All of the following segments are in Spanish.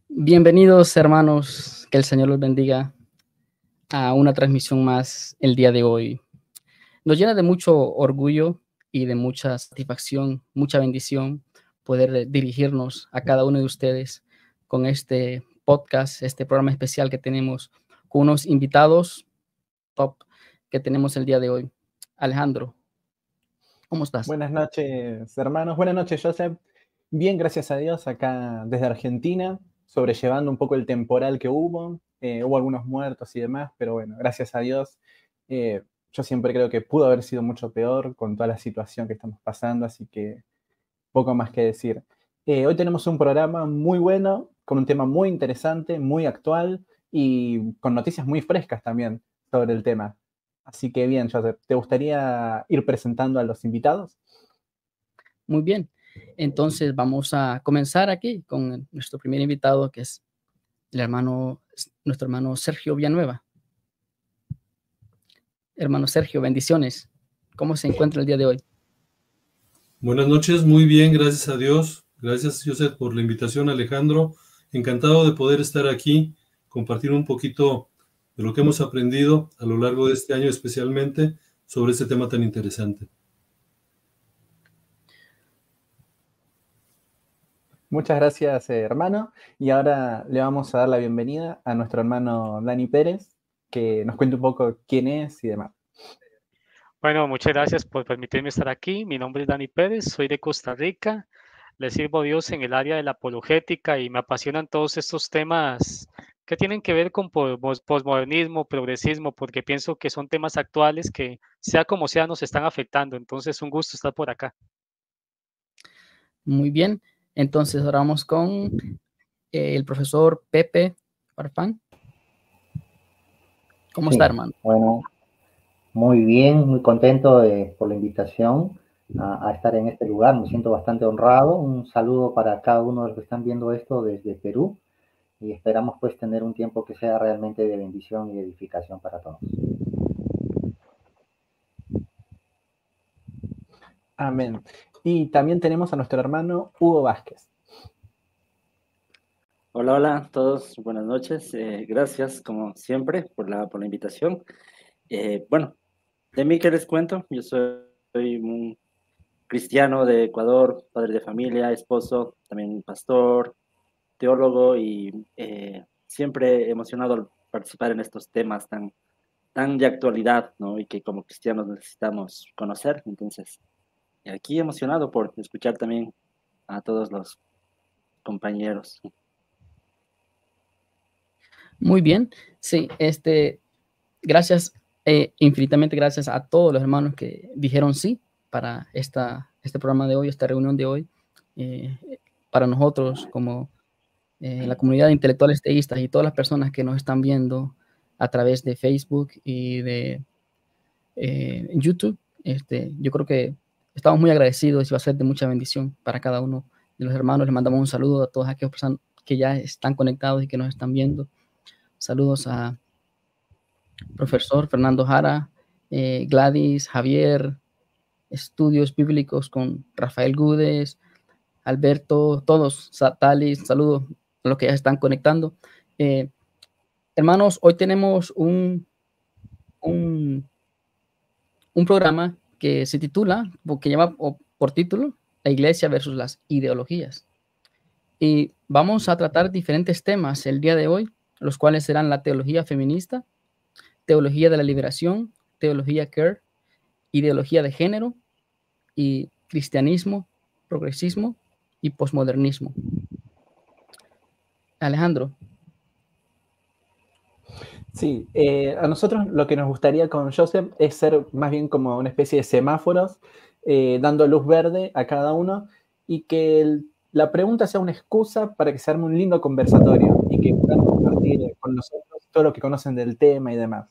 Bienvenidos, hermanos, que el Señor los bendiga a una transmisión más el día de hoy. Nos llena de mucho orgullo y de mucha satisfacción, mucha bendición poder dirigirnos a cada uno de ustedes con este podcast, este programa especial que tenemos con unos invitados top que tenemos el día de hoy. Alejandro, ¿cómo estás? Buenas noches, hermanos. Buenas noches, Joseph. Bien, gracias a Dios, acá desde Argentina, sobrellevando un poco el temporal que hubo. Hubo algunos muertos y demás, pero bueno, gracias a Dios. Yo siempre creo que pudo haber sido mucho peor con toda la situación que estamos pasando, así que poco más que decir. Hoy tenemos un programa muy bueno, con un tema muy interesante, muy actual y con noticias muy frescas también sobre el tema. Así que bien, Joseph, ¿te gustaría ir presentando a los invitados? Muy bien. Entonces vamos a comenzar aquí con nuestro primer invitado, que es nuestro hermano Sergio Villanueva. Hermano Sergio, bendiciones. ¿Cómo se encuentra el día de hoy? Buenas noches, muy bien, gracias a Dios. Gracias, Joseph, por la invitación, Alejandro. Encantado de poder estar aquí, compartir un poquito de lo que hemos aprendido a lo largo de este año, especialmente sobre este tema tan interesante. Muchas gracias, hermano. Y ahora le vamos a dar la bienvenida a nuestro hermano Dani Pérez, que nos cuente un poco quién es y demás. Bueno, muchas gracias por permitirme estar aquí. Mi nombre es Dani Pérez, soy de Costa Rica. Le sirvo a Dios en el área de la apologética y me apasionan todos estos temas que tienen que ver con posmodernismo, progresismo, porque pienso que son temas actuales que, sea como sea, nos están afectando. Entonces, un gusto estar por acá. Muy bien. Entonces ahora vamos con el profesor Pepe Farfán. ¿Cómo está, hermano? Bueno, muy bien, muy contento por la invitación a estar en este lugar. Me siento bastante honrado. Un saludo para cada uno de los que están viendo esto desde Perú y esperamos pues tener un tiempo que sea realmente de bendición y edificación para todos. Amén. Y también tenemos a nuestro hermano Hugo Vázquez. Hola, hola a todos, buenas noches. Gracias, como siempre, por la invitación. Bueno, de mí, ¿qué les cuento? Yo soy un cristiano de Ecuador, padre de familia, esposo, también pastor, teólogo y siempre emocionado al participar en estos temas tan de actualidad, ¿no? Y que como cristianos necesitamos conocer. Entonces, aquí emocionado por escuchar también a todos los compañeros. Muy bien. Sí, gracias, infinitamente gracias a todos los hermanos que dijeron sí para este programa de hoy, esta reunión de hoy. Para nosotros, como la comunidad de intelectuales teístas y todas las personas que nos están viendo a través de Facebook y de YouTube, yo creo que estamos muy agradecidos y va a ser de mucha bendición para cada uno de los hermanos. Les mandamos un saludo a todas aquellas personas que ya están conectados y que nos están viendo. Saludos a profesor Fernando Jara, Gladys, Javier, Estudios Bíblicos con Rafael Gúdez, Alberto, todos, Talis, saludos a los que ya están conectando. Hermanos, hoy tenemos un programa que se titula, que lleva por título, La Iglesia versus las ideologías. Y vamos a tratar diferentes temas el día de hoy, los cuales serán la teología feminista, teología de la liberación, teología queer, ideología de género y cristianismo, progresismo y posmodernismo. Alejandro. Sí, a nosotros lo que nos gustaría con Joseph es ser más bien como una especie de semáforos, dando luz verde a cada uno y que la pregunta sea una excusa para que se arme un lindo conversatorio y que puedan compartir con nosotros todo lo que conocen del tema y demás.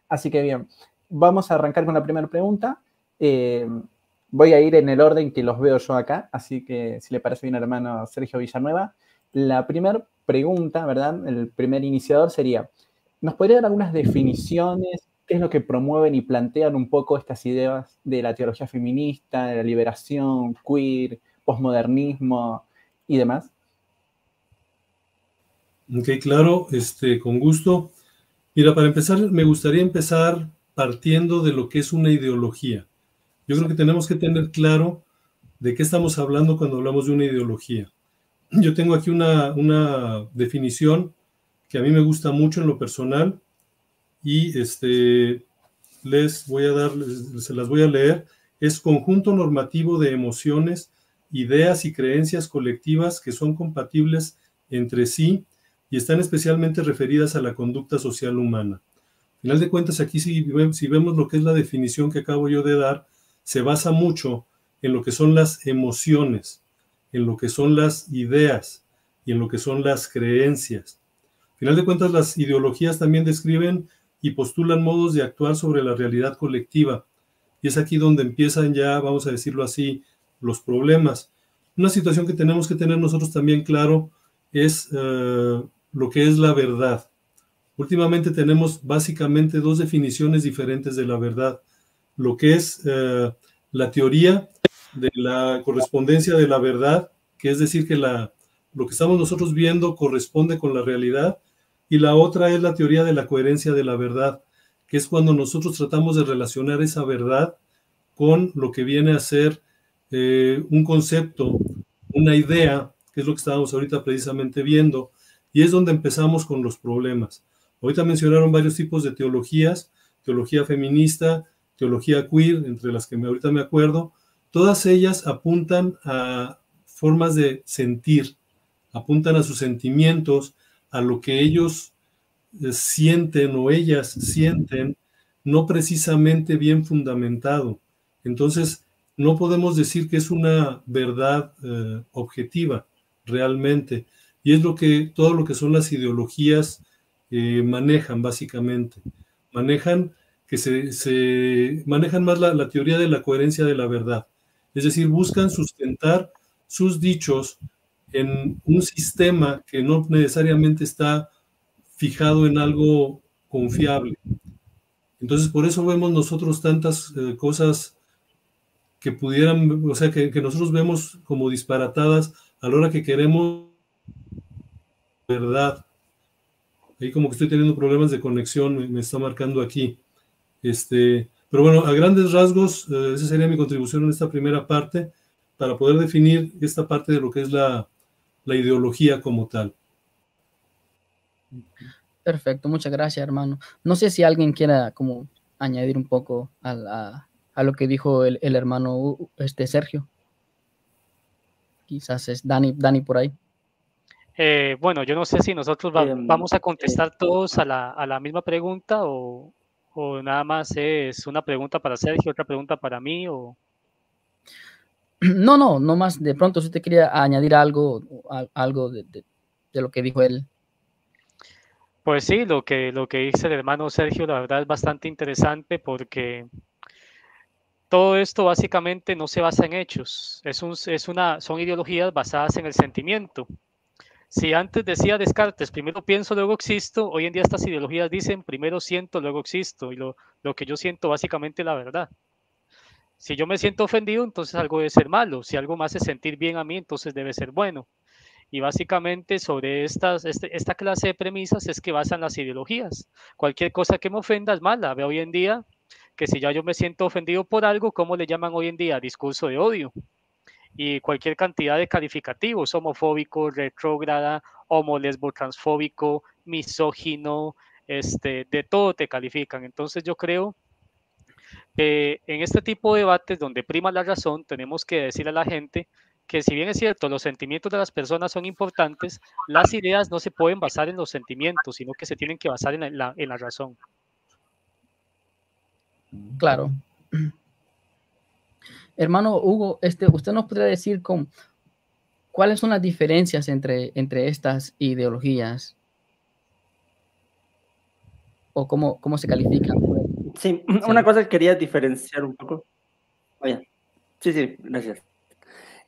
Así que bien, vamos a arrancar con la primera pregunta. Voy a ir en el orden que los veo yo acá, así que si le parece bien, hermano Sergio Villanueva. La primera pregunta, ¿verdad? El primer iniciador sería, ¿nos podría dar algunas definiciones qué es lo que promueven y plantean un poco estas ideas de la teología feminista, de la liberación, queer, posmodernismo y demás. Ok, claro, con gusto. Mira, para empezar, me gustaría empezar partiendo de lo que es una ideología. Yo creo que tenemos que tener claro de qué estamos hablando cuando hablamos de una ideología. Yo tengo aquí una definición que a mí me gusta mucho en lo personal y se las voy a leer. Es conjunto normativo de emociones, ideas y creencias colectivas que son compatibles entre sí y están especialmente referidas a la conducta social humana. Al final de cuentas, aquí si vemos lo que es la definición que acabo yo de dar, se basa mucho en lo que son las emociones, en lo que son las ideas y en lo que son las creencias. Al final de cuentas, las ideologías también describen y postulan modos de actuar sobre la realidad colectiva. Y es aquí donde empiezan ya, vamos a decirlo así, los problemas. Una situación que tenemos que tener nosotros también claro es lo que es la verdad. Últimamente tenemos básicamente dos definiciones diferentes de la verdad. Lo que es la teoría de la correspondencia de la verdad, que es decir, que lo que estamos nosotros viendo corresponde con la realidad, y la otra es la teoría de la coherencia de la verdad, que es cuando nosotros tratamos de relacionar esa verdad con lo que viene a ser un concepto, una idea, que es lo que estábamos ahorita precisamente viendo, y es donde empezamos con los problemas. Ahorita mencionaron varios tipos de teologías, teología feminista, teología queer, entre las que ahorita me acuerdo. Todas ellas apuntan a formas de sentir, apuntan a sus sentimientos, a lo que ellos sienten o ellas sienten, no precisamente bien fundamentado. Entonces, no podemos decir que es una verdad objetiva realmente. Y es todo lo que son las ideologías manejan básicamente. Manejan manejan más la teoría de la coherencia de la verdad. Es decir, buscan sustentar sus dichos en un sistema que no necesariamente está fijado en algo confiable. Entonces, por eso vemos nosotros tantas cosas que pudieran, o sea, que nosotros vemos como disparatadas a la hora que queremos verdad. Ahí como que estoy teniendo problemas de conexión, me está marcando aquí. Pero bueno, a grandes rasgos, esa sería mi contribución en esta primera parte, para poder definir esta parte de lo que es la ideología como tal. Perfecto, muchas gracias, hermano. No sé si alguien quiera como añadir un poco a lo que dijo el hermano Sergio. Quizás es Dani por ahí. Bueno, yo no sé si nosotros vamos a contestar todos a la misma pregunta o nada más es una pregunta para Sergio, otra pregunta para mí o... No más. De pronto, si usted quería añadir algo de lo que dijo él. Pues sí, lo que dice el hermano Sergio, la verdad es bastante interesante porque todo esto básicamente no se basa en hechos, son ideologías basadas en el sentimiento. Si antes decía Descartes, primero pienso, luego existo, hoy en día estas ideologías dicen primero siento, luego existo, y lo que yo siento básicamente es la verdad. Si yo me siento ofendido, entonces algo debe ser malo. Si algo me hace sentir bien a mí, entonces debe ser bueno. Y básicamente sobre esta clase de premisas es que basan las ideologías. Cualquier cosa que me ofenda es mala. Veo hoy en día que si ya yo me siento ofendido por algo, ¿cómo le llaman hoy en día? Discurso de odio. Y cualquier cantidad de calificativos, homofóbico, retrógrada, homo, lesbo, transfóbico, misógino, de todo te califican. Entonces yo creo que en este tipo de debates donde prima la razón, tenemos que decirle a la gente que si bien es cierto, los sentimientos de las personas son importantes, las ideas no se pueden basar en los sentimientos, sino que se tienen que basar en la razón. Claro. Hermano Hugo, ¿usted nos podría decir cuáles son las diferencias entre estas ideologías? ¿O cómo se califican? Sí, una cosa que quería diferenciar un poco. Oye, sí, gracias.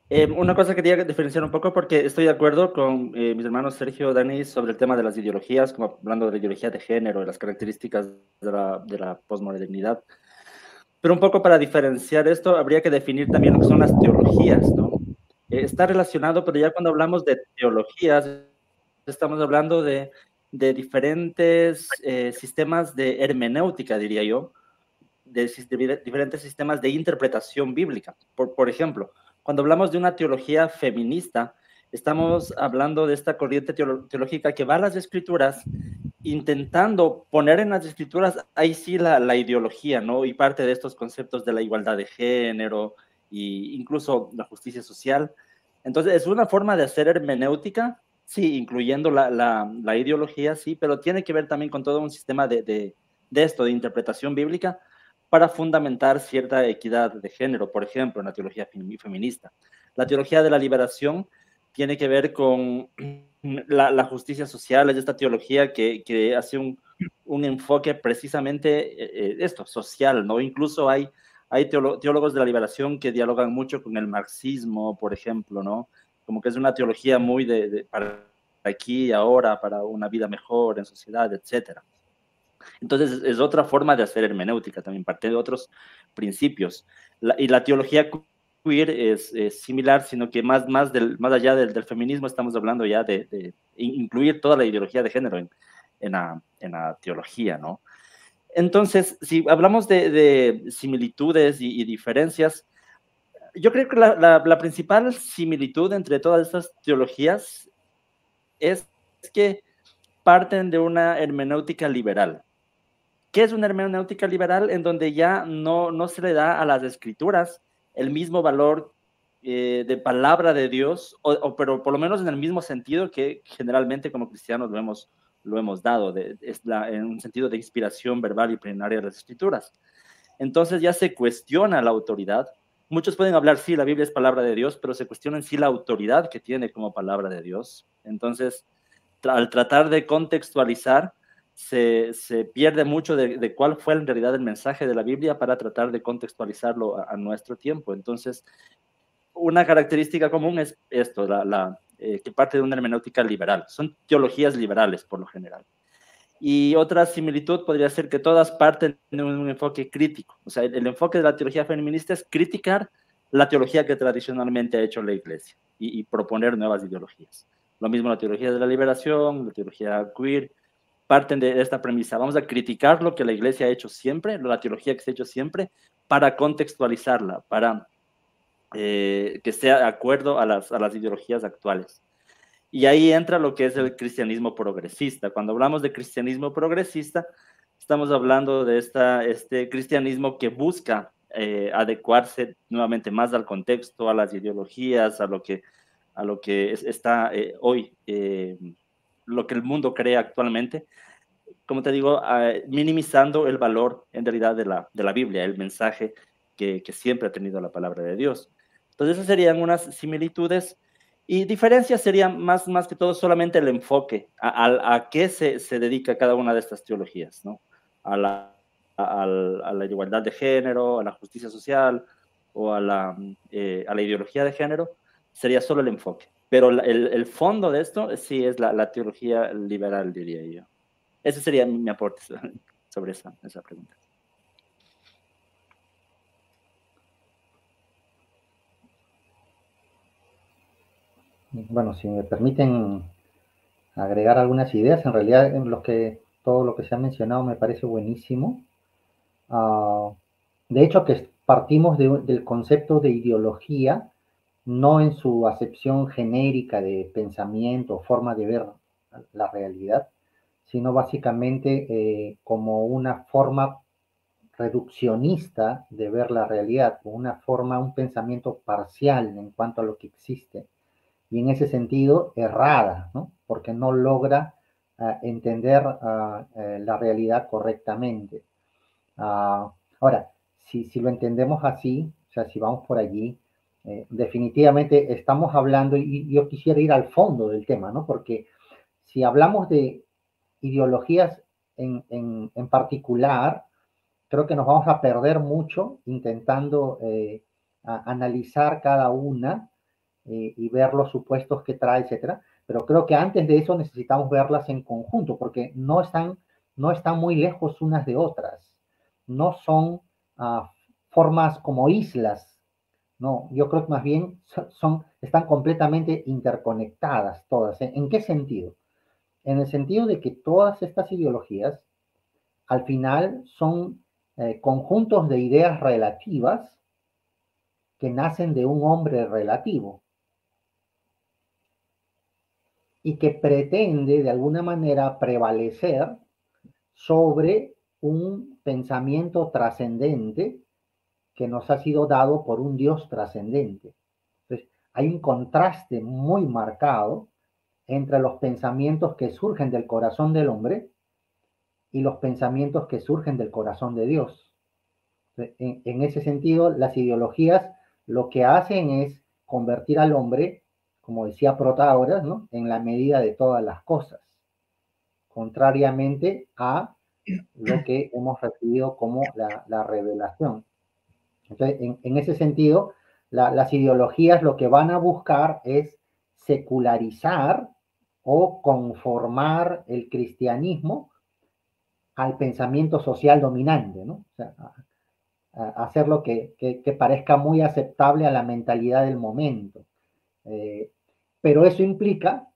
Una cosa que quería diferenciar un poco, porque estoy de acuerdo con mis hermanos Sergio y Dani sobre el tema de las ideologías, como hablando de la ideología de género, de las características de la posmodernidad. Pero un poco para diferenciar esto, habría que definir también lo que son las teologías, ¿no? Está relacionado, pero ya cuando hablamos de teologías, estamos hablando de diferentes sistemas de hermenéutica, diría yo, de diferentes sistemas de interpretación bíblica. Por ejemplo, cuando hablamos de una teología feminista, estamos hablando de esta corriente teológica que va a las escrituras intentando poner en las escrituras ahí sí la ideología, ¿no? Y parte de estos conceptos de la igualdad de género e incluso la justicia social. Entonces, es una forma de hacer hermenéutica, sí, incluyendo la ideología, sí, pero tiene que ver también con todo un sistema de esto, de interpretación bíblica, para fundamentar cierta equidad de género, por ejemplo, en la teología feminista. La teología de la liberación tiene que ver con la justicia social, es esta teología que hace un enfoque precisamente esto, social, ¿no? Incluso hay teólogos de la liberación que dialogan mucho con el marxismo, por ejemplo, ¿no? Como que es una teología muy para aquí y ahora, para una vida mejor en sociedad, etcétera. Entonces, es otra forma de hacer hermenéutica, también parte de otros principios. Y la teología queer es similar, sino que más allá del feminismo estamos hablando ya de incluir toda la ideología de género en la teología, ¿no? Entonces, si hablamos de similitudes y diferencias, yo creo que la principal similitud entre todas estas teologías es que parten de una hermenéutica liberal. ¿Qué es una hermenéutica liberal? En donde ya no se le da a las escrituras el mismo valor de palabra de Dios, pero por lo menos en el mismo sentido que generalmente como cristianos lo hemos dado, en un sentido de inspiración verbal y plenaria de las escrituras. Entonces ya se cuestiona la autoridad. Muchos pueden hablar, sí, la Biblia es palabra de Dios, pero se cuestiona en sí la autoridad que tiene como palabra de Dios. Entonces, al tratar de contextualizar, se pierde mucho de cuál fue en realidad el mensaje de la Biblia para tratar de contextualizarlo a nuestro tiempo. Entonces, una característica común es esto, que parte de una hermenéutica liberal. Son teologías liberales, por lo general. Y otra similitud podría ser que todas parten de un enfoque crítico. O sea, el enfoque de la teología feminista es criticar la teología que tradicionalmente ha hecho la Iglesia y proponer nuevas ideologías. Lo mismo la teología de la liberación, la teología queer, parten de esta premisa. Vamos a criticar lo que la Iglesia ha hecho siempre, la teología que se ha hecho siempre, para contextualizarla, para que sea de acuerdo a las ideologías actuales. Y ahí entra lo que es el cristianismo progresista. Cuando hablamos de cristianismo progresista, estamos hablando de este cristianismo que busca adecuarse nuevamente más al contexto, a las ideologías, a lo que está hoy, lo que el mundo cree actualmente. Como te digo, minimizando el valor en realidad de la Biblia, el mensaje que siempre ha tenido la palabra de Dios. Entonces, esas serían unas similitudes. Y diferencias serían más que todo solamente el enfoque, a qué se dedica cada una de estas teologías, ¿no? A la igualdad de género, a la justicia social o a la ideología de género, sería solo el enfoque. Pero el fondo de esto sí es la teología liberal, diría yo. Ese sería mi aporte sobre esa pregunta. Bueno, si me permiten agregar algunas ideas, en realidad todo lo que se ha mencionado me parece buenísimo. De hecho, que partimos del concepto de ideología, no en su acepción genérica de pensamiento o forma de ver la realidad, sino básicamente como una forma reduccionista de ver la realidad, como un pensamiento parcial en cuanto a lo que existe. Y en ese sentido, errada, ¿no? Porque no logra entender la realidad correctamente. Ahora, si lo entendemos así, o sea, si vamos por allí, definitivamente estamos hablando, y yo quisiera ir al fondo del tema, ¿no? Porque si hablamos de ideologías en particular, creo que nos vamos a perder mucho intentando analizar cada una y ver los supuestos que trae, etcétera. Pero creo que antes de eso necesitamos verlas en conjunto, porque no están muy lejos unas de otras. No son formas como islas. No, yo creo que más bien están completamente interconectadas todas. ¿En qué sentido? En el sentido de que todas estas ideologías, al final, son conjuntos de ideas relativas que nacen de un hombre relativo y que pretende, de alguna manera, prevalecer sobre un pensamiento trascendente que nos ha sido dado por un Dios trascendente. Entonces, hay un contraste muy marcado entre los pensamientos que surgen del corazón del hombre y los pensamientos que surgen del corazón de Dios. En ese sentido, las ideologías lo que hacen es convertir al hombre, como decía Protágoras, ¿no?, en la medida de todas las cosas, contrariamente a lo que hemos recibido como la revelación. Entonces, en ese sentido, las ideologías lo que van a buscar es secularizar o conformar el cristianismo al pensamiento social dominante, ¿no? O sea, hacerlo que parezca muy aceptable a la mentalidad del momento. Pero eso implica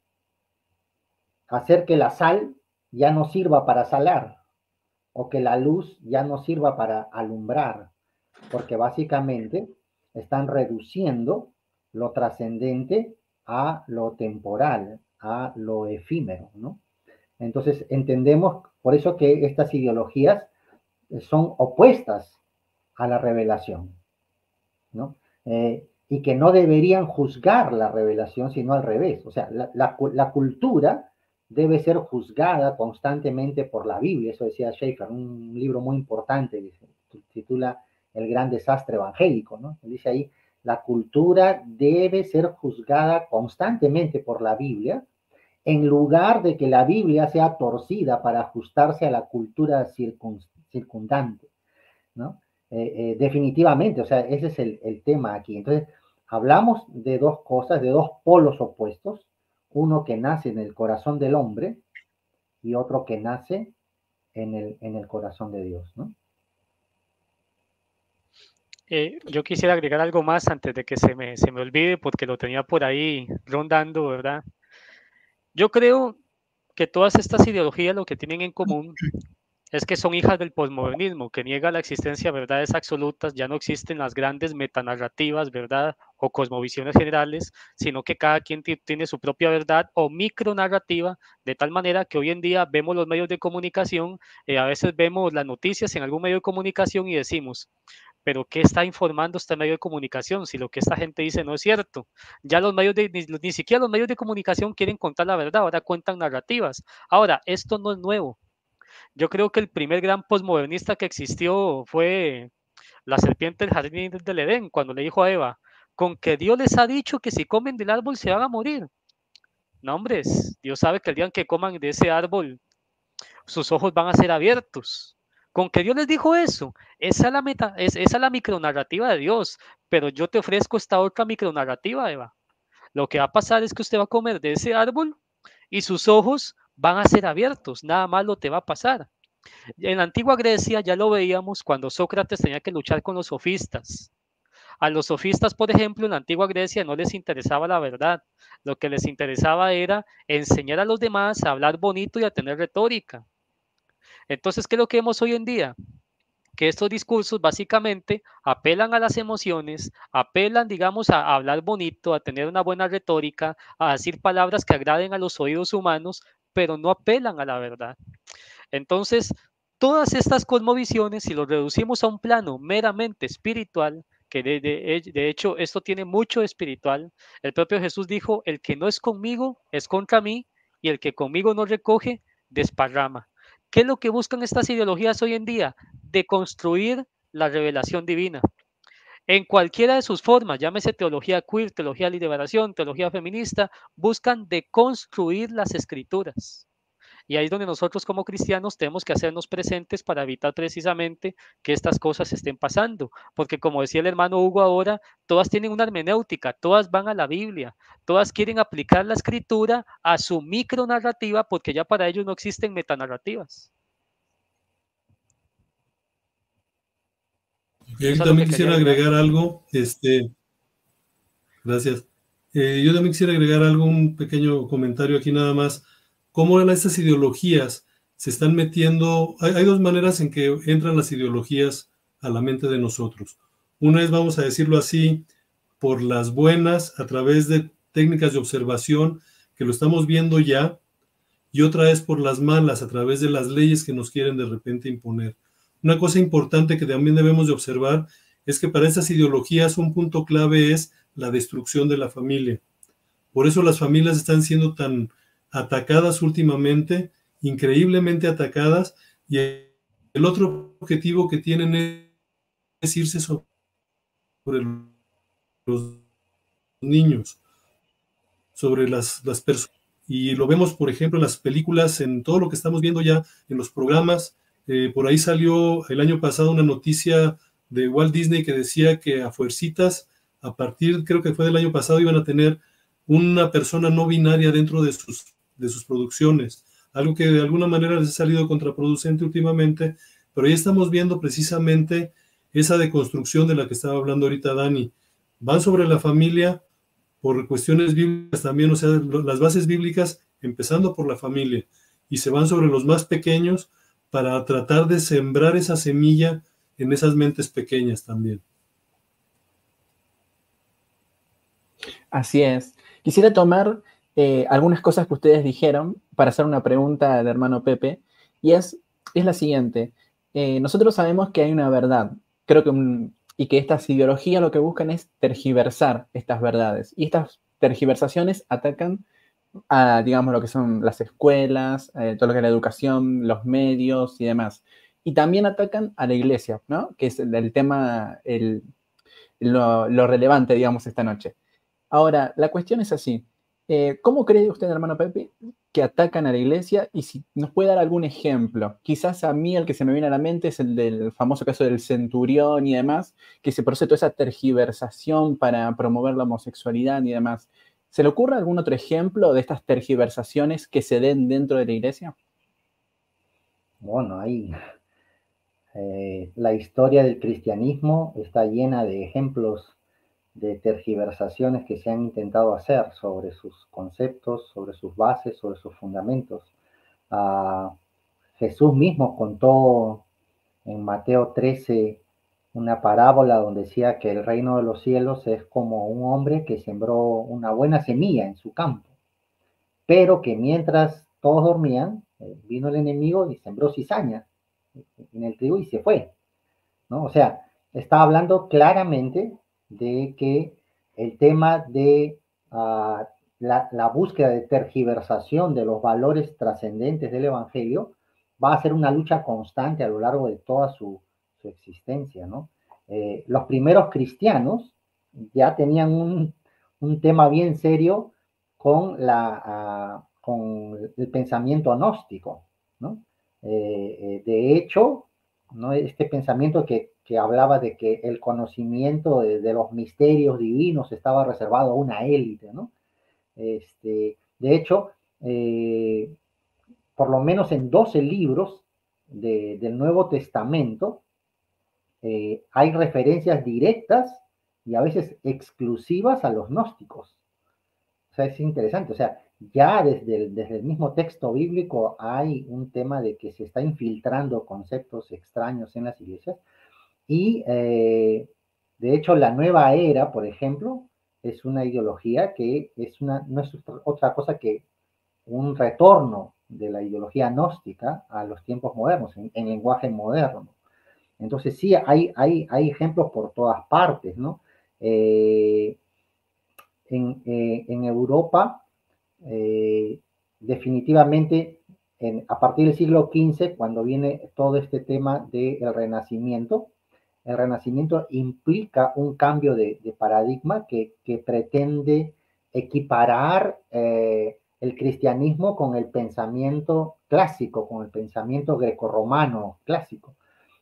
hacer que la sal ya no sirva para salar, o que la luz ya no sirva para alumbrar, porque básicamente están reduciendo lo trascendente a lo temporal, a lo efímero, ¿no? Entonces entendemos por eso que estas ideologías son opuestas a la revelación, ¿no? Y que no deberían juzgar la revelación, sino al revés. O sea, la cultura debe ser juzgada constantemente por la Biblia. Eso decía Schaeffer, un libro muy importante, se titula El gran desastre evangélico, ¿no? Dice ahí, la cultura debe ser juzgada constantemente por la Biblia, en lugar de que la Biblia sea torcida para ajustarse a la cultura circundante, ¿no? Definitivamente, o sea, ese es el tema aquí. Entonces, hablamos de dos cosas, de dos polos opuestos, uno que nace en el corazón del hombre y otro que nace en el corazón de Dios, ¿no? Yo quisiera agregar algo más antes de que se me olvide, porque lo tenía por ahí rondando, ¿verdad? Yo creo que todas estas ideologías lo que tienen en común es que son hijas del posmodernismo, que niega la existencia de verdades absolutas, ya no existen las grandes metanarrativas, ¿verdad? O cosmovisiones generales, sino que cada quien tiene su propia verdad o micronarrativa, de tal manera que hoy en día vemos los medios de comunicación, a veces vemos las noticias en algún medio de comunicación y decimos, pero ¿qué está informando este medio de comunicación si lo que esta gente dice no es cierto? Ya los medios ni siquiera los medios de comunicación quieren contar la verdad, ahora cuentan narrativas. Ahora, esto no es nuevo. Yo creo que el primer gran posmodernista que existió fue la serpiente del jardín del Edén, cuando le dijo a Eva, con que Dios les ha dicho que si comen del árbol se van a morir. No, hombres, Dios sabe que el día en que coman de ese árbol, sus ojos van a ser abiertos. Con que Dios les dijo eso, esa es la micronarrativa de Dios, pero yo te ofrezco esta otra micronarrativa, Eva. Lo que va a pasar es que usted va a comer de ese árbol y sus ojos van a ser abiertos, nada malo te va a pasar. En la antigua Grecia ya lo veíamos cuando Sócrates tenía que luchar con los sofistas. A los sofistas, por ejemplo, en la antigua Grecia no les interesaba la verdad. Lo que les interesaba era enseñar a los demás a hablar bonito y a tener retórica. Entonces, ¿qué es lo que vemos hoy en día? Que estos discursos básicamente apelan a las emociones, apelan, digamos, a hablar bonito, a tener una buena retórica, a decir palabras que agraden a los oídos humanos, pero no apelan a la verdad. Entonces, todas estas cosmovisiones, si lo reducimos a un plano meramente espiritual, que de hecho esto tiene mucho de espiritual, el propio Jesús dijo, el que no es conmigo es contra mí, y el que conmigo no recoge, desparrama. ¿Qué es lo que buscan estas ideologías hoy en día? Deconstruir la revelación divina. En cualquiera de sus formas, llámese teología queer, teología de liberación, teología feminista, buscan deconstruir las escrituras. Y ahí es donde nosotros como cristianos tenemos que hacernos presentes para evitar precisamente que estas cosas estén pasando. Porque como decía el hermano Hugo ahora, todas tienen una hermenéutica, todas van a la Biblia, todas quieren aplicar la escritura a su micronarrativa porque ya para ellos no existen metanarrativas. Yo también quisiera agregar algo, gracias. Yo también quisiera agregar algo, un pequeño comentario aquí nada más. Cómo estas ideologías se están metiendo. Hay dos maneras en que entran las ideologías a la mente de nosotros. Una es, vamos a decirlo así, por las buenas, a través de técnicas de observación, que lo estamos viendo ya, y otra es por las malas, a través de las leyes que nos quieren de repente imponer. Una cosa importante que también debemos de observar es que para estas ideologías un punto clave es la destrucción de la familia. Por eso las familias están siendo tan atacadas últimamente, increíblemente atacadas, y el otro objetivo que tienen es irse sobre los niños, sobre las personas. Y lo vemos, por ejemplo, en las películas, en todo lo que estamos viendo ya, en los programas. Por ahí salió el año pasado una noticia de Walt Disney que decía que a fuercitas, a partir, creo que fue del año pasado, iban a tener una persona no binaria dentro de sus producciones. Algo que de alguna manera les ha salido contraproducente últimamente, pero ahí estamos viendo precisamente esa deconstrucción de la que estaba hablando ahorita Dani. Van sobre la familia por cuestiones bíblicas también, o sea, las bases bíblicas empezando por la familia, y se van sobre los más pequeños para tratar de sembrar esa semilla en esas mentes pequeñas también. Así es. Quisiera tomar algunas cosas que ustedes dijeron para hacer una pregunta al hermano Pepe, y es la siguiente. Nosotros sabemos que hay una verdad, creo que y que estas ideologías lo que buscan es tergiversar estas verdades, y estas tergiversaciones atacan a, digamos, lo que son las escuelas, todo lo que es la educación, los medios y demás. Y también atacan a la iglesia, ¿no? Que es el tema, lo relevante, digamos, esta noche. Ahora, la cuestión es así. ¿Cómo cree usted, hermano Pepe, que atacan a la iglesia? Y si nos puede dar algún ejemplo. Quizás a mí el que se me viene a la mente es el del famoso caso del centurión y demás, que se produce toda esa tergiversación para promover la homosexualidad y demás. ¿Se le ocurre algún otro ejemplo de estas tergiversaciones que se den dentro de la iglesia? Bueno, ahí la historia del cristianismo está llena de ejemplos de tergiversaciones que se han intentado hacer sobre sus conceptos, sobre sus bases, sobre sus fundamentos. Jesús mismo contó en Mateo 13 una parábola donde decía que el reino de los cielos es como un hombre que sembró una buena semilla en su campo, pero que mientras todos dormían, vino el enemigo y sembró cizaña en el trigo y se fue, ¿no? O sea, está hablando claramente de que el tema de la búsqueda de tergiversación de los valores trascendentes del Evangelio va a ser una lucha constante a lo largo de toda su existencia, ¿no? Los primeros cristianos ya tenían un tema bien serio con el pensamiento gnóstico, ¿no? De hecho, ¿no? Este pensamiento que hablaba de que el conocimiento de los misterios divinos estaba reservado a una élite, ¿no? De hecho, por lo menos en 12 libros del Nuevo Testamento hay referencias directas y a veces exclusivas a los gnósticos. O sea, es interesante. O sea, ya desde el mismo texto bíblico hay un tema de que se está infiltrando conceptos extraños en las iglesias. Y de hecho, la nueva era, por ejemplo, es una ideología que no es otra cosa que un retorno de la ideología gnóstica a los tiempos modernos, en lenguaje moderno. Entonces, sí, hay ejemplos por todas partes, ¿no? En Europa, definitivamente, a partir del siglo XV, cuando viene todo este tema del Renacimiento, el Renacimiento implica un cambio de paradigma que pretende equiparar el cristianismo con el pensamiento clásico, con el pensamiento grecorromano clásico.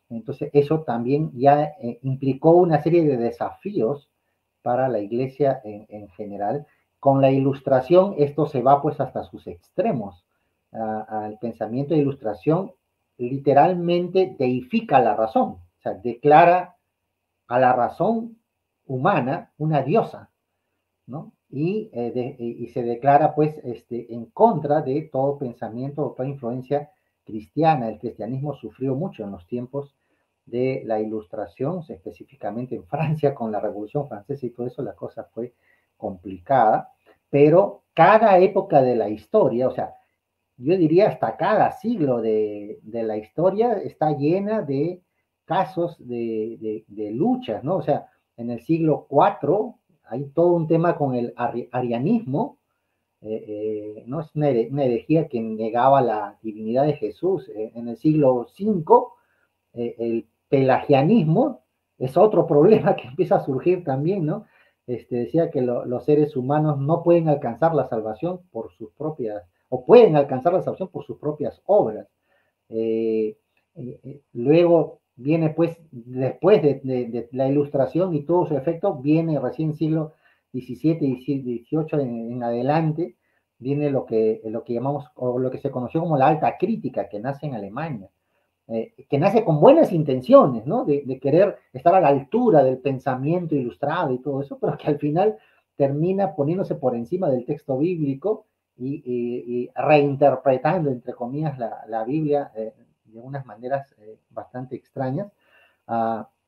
Entonces, eso también ya implicó una serie de desafíos para la iglesia en general. Con la ilustración, esto se va pues hasta sus extremos. El pensamiento de ilustración literalmente deifica la razón, o sea, declara a la razón humana una diosa, ¿no? Y se declara pues en contra de todo pensamiento o toda influencia cristiana. El cristianismo sufrió mucho en los tiempos de la Ilustración, específicamente en Francia con la Revolución Francesa y todo eso, la cosa fue complicada, pero cada época de la historia, o sea, yo diría hasta cada siglo de la historia está llena de casos de luchas, ¿no? O sea, en el siglo IV hay todo un tema con el arianismo, ¿no? Es una herejía que negaba la divinidad de Jesús. En el siglo V, el pelagianismo es otro problema que empieza a surgir también, ¿no? Decía que los seres humanos no pueden alcanzar la salvación por sus propias, o pueden alcanzar la salvación por sus propias obras. Luego viene, pues, después de la Ilustración y todo su efecto, viene recién siglo XVII y XVIII en adelante, viene lo que llamamos, o lo que se conoció como la alta crítica, que nace en Alemania. Que nace con buenas intenciones, ¿no? De querer estar a la altura del pensamiento ilustrado y todo eso, pero que al final termina poniéndose por encima del texto bíblico y reinterpretando, entre comillas, la Biblia de unas maneras bastante extrañas.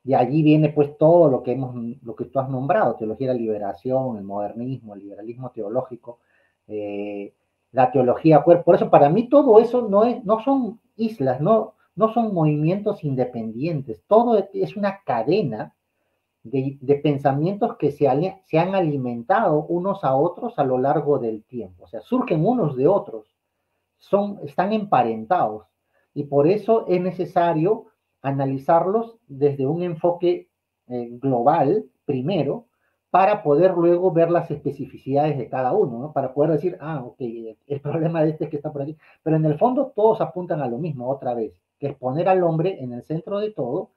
De allí viene pues todo lo que tú has nombrado, teología de la liberación, el modernismo, el liberalismo teológico, la teología cuerpo. Por eso para mí todo eso no son islas, no son movimientos independientes, todo es una cadena de pensamientos que se han alimentado unos a otros a lo largo del tiempo, o sea, surgen unos de otros, están emparentados, y por eso es necesario analizarlos desde un enfoque global primero, para poder luego ver las especificidades de cada uno, ¿no? Para poder decir, ok, el problema de este es que está por aquí, pero en el fondo todos apuntan a lo mismo otra vez, que es poner al hombre en el centro de todo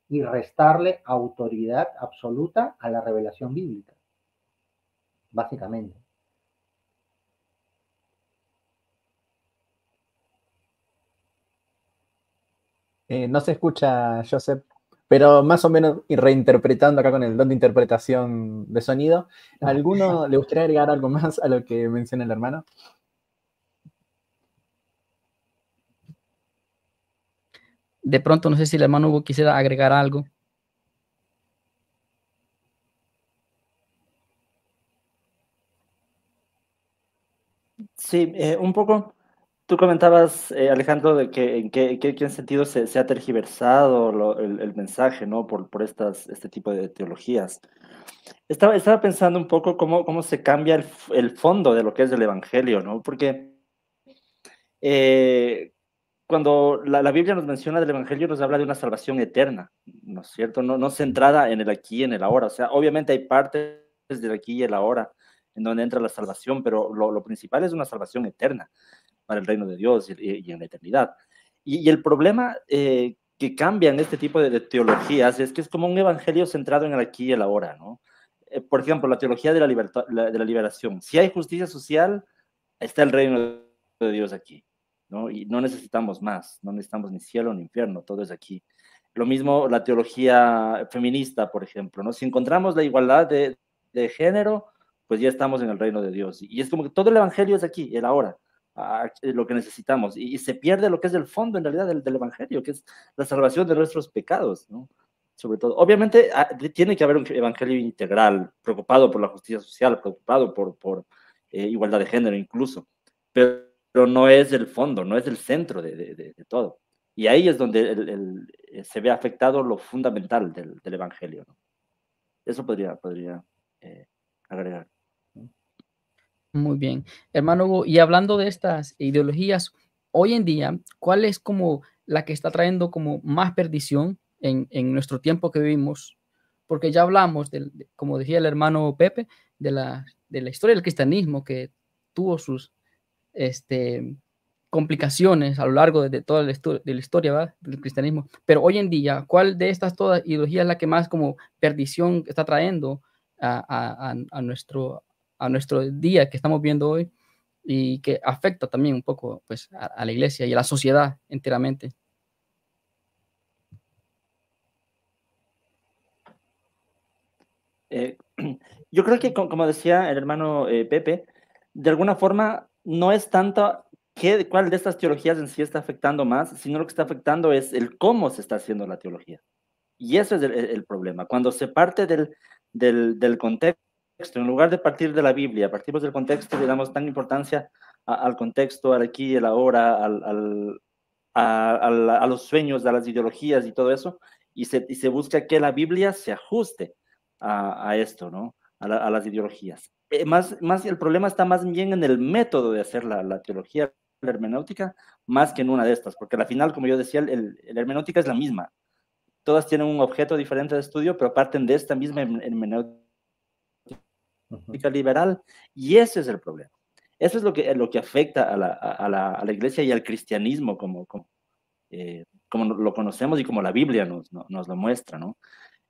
y restarle autoridad absoluta a la revelación bíblica, básicamente. No se escucha, Joseph, pero más o menos y reinterpretando acá con el don de interpretación de sonido, ¿alguno le gustaría agregar algo más a lo que menciona el hermano? De pronto, no sé si el hermano Hugo quisiera agregar algo. Sí, un poco. Tú comentabas, Alejandro, de que en qué sentido se ha tergiversado el mensaje, ¿no? Por este tipo de teologías. Estaba pensando un poco cómo se cambia el fondo de lo que es el Evangelio, ¿no? Porque cuando la Biblia nos menciona del Evangelio, nos habla de una salvación eterna, ¿no es cierto? No centrada en el aquí y en el ahora. O sea, obviamente hay partes del aquí y el ahora en donde entra la salvación, pero lo principal es una salvación eterna para el reino de Dios y en la eternidad. Y el problema que cambian este tipo de teologías es que es como un evangelio centrado en el aquí y el ahora, ¿no? Por ejemplo, la teología de la liberación. Si hay justicia social, está el reino de Dios aquí, ¿no? Y no necesitamos más, no necesitamos ni cielo ni infierno, todo es aquí. Lo mismo la teología feminista, por ejemplo, ¿no? Si encontramos la igualdad de género, pues ya estamos en el reino de Dios. Y es como que todo el evangelio es aquí, el ahora, lo que necesitamos. Y se pierde lo que es el fondo, en realidad, del evangelio, que es la salvación de nuestros pecados, ¿no? Sobre todo. Obviamente, tiene que haber un evangelio integral, preocupado por la justicia social, preocupado por igualdad de género incluso, pero no es el fondo, no es el centro de todo. Y ahí es donde se ve afectado lo fundamental del evangelio, ¿no? Eso podría agregar. Muy bien. Hermano Hugo, y hablando de estas ideologías, hoy en día, ¿cuál es como la que está trayendo como más perdición en nuestro tiempo que vivimos? Porque ya hablamos, como decía el hermano Pepe, de la historia del cristianismo, que tuvo sus complicaciones a lo largo de toda la historia, ¿verdad?, del cristianismo. Pero hoy en día, ¿cuál de estas todas ideologías es la que más como perdición está trayendo a nuestro día que estamos viendo hoy y que afecta también un poco, pues, a la iglesia y a la sociedad enteramente? Yo creo que, como decía el hermano Pepe, de alguna forma no es tanto cuál de estas teologías en sí está afectando más, sino lo que está afectando es el cómo se está haciendo la teología. Y eso es el problema. Cuando se parte del contexto, en lugar de partir de la Biblia, partimos del contexto, le damos tan importancia al contexto, al aquí y el ahora, a los sueños, a las ideologías y todo eso, y se busca que la Biblia se ajuste a esto, ¿no? A las ideologías. Más el problema está más bien en el método de hacer la teología, la hermenéutica, más que en una de estas, porque al final, como yo decía, la hermenéutica es la misma. Todas tienen un objeto diferente de estudio, pero parten de esta misma hermenéutica liberal, y ese es el problema. Eso es lo que afecta a la iglesia y al cristianismo como lo conocemos y como la Biblia nos lo muestra, ¿no?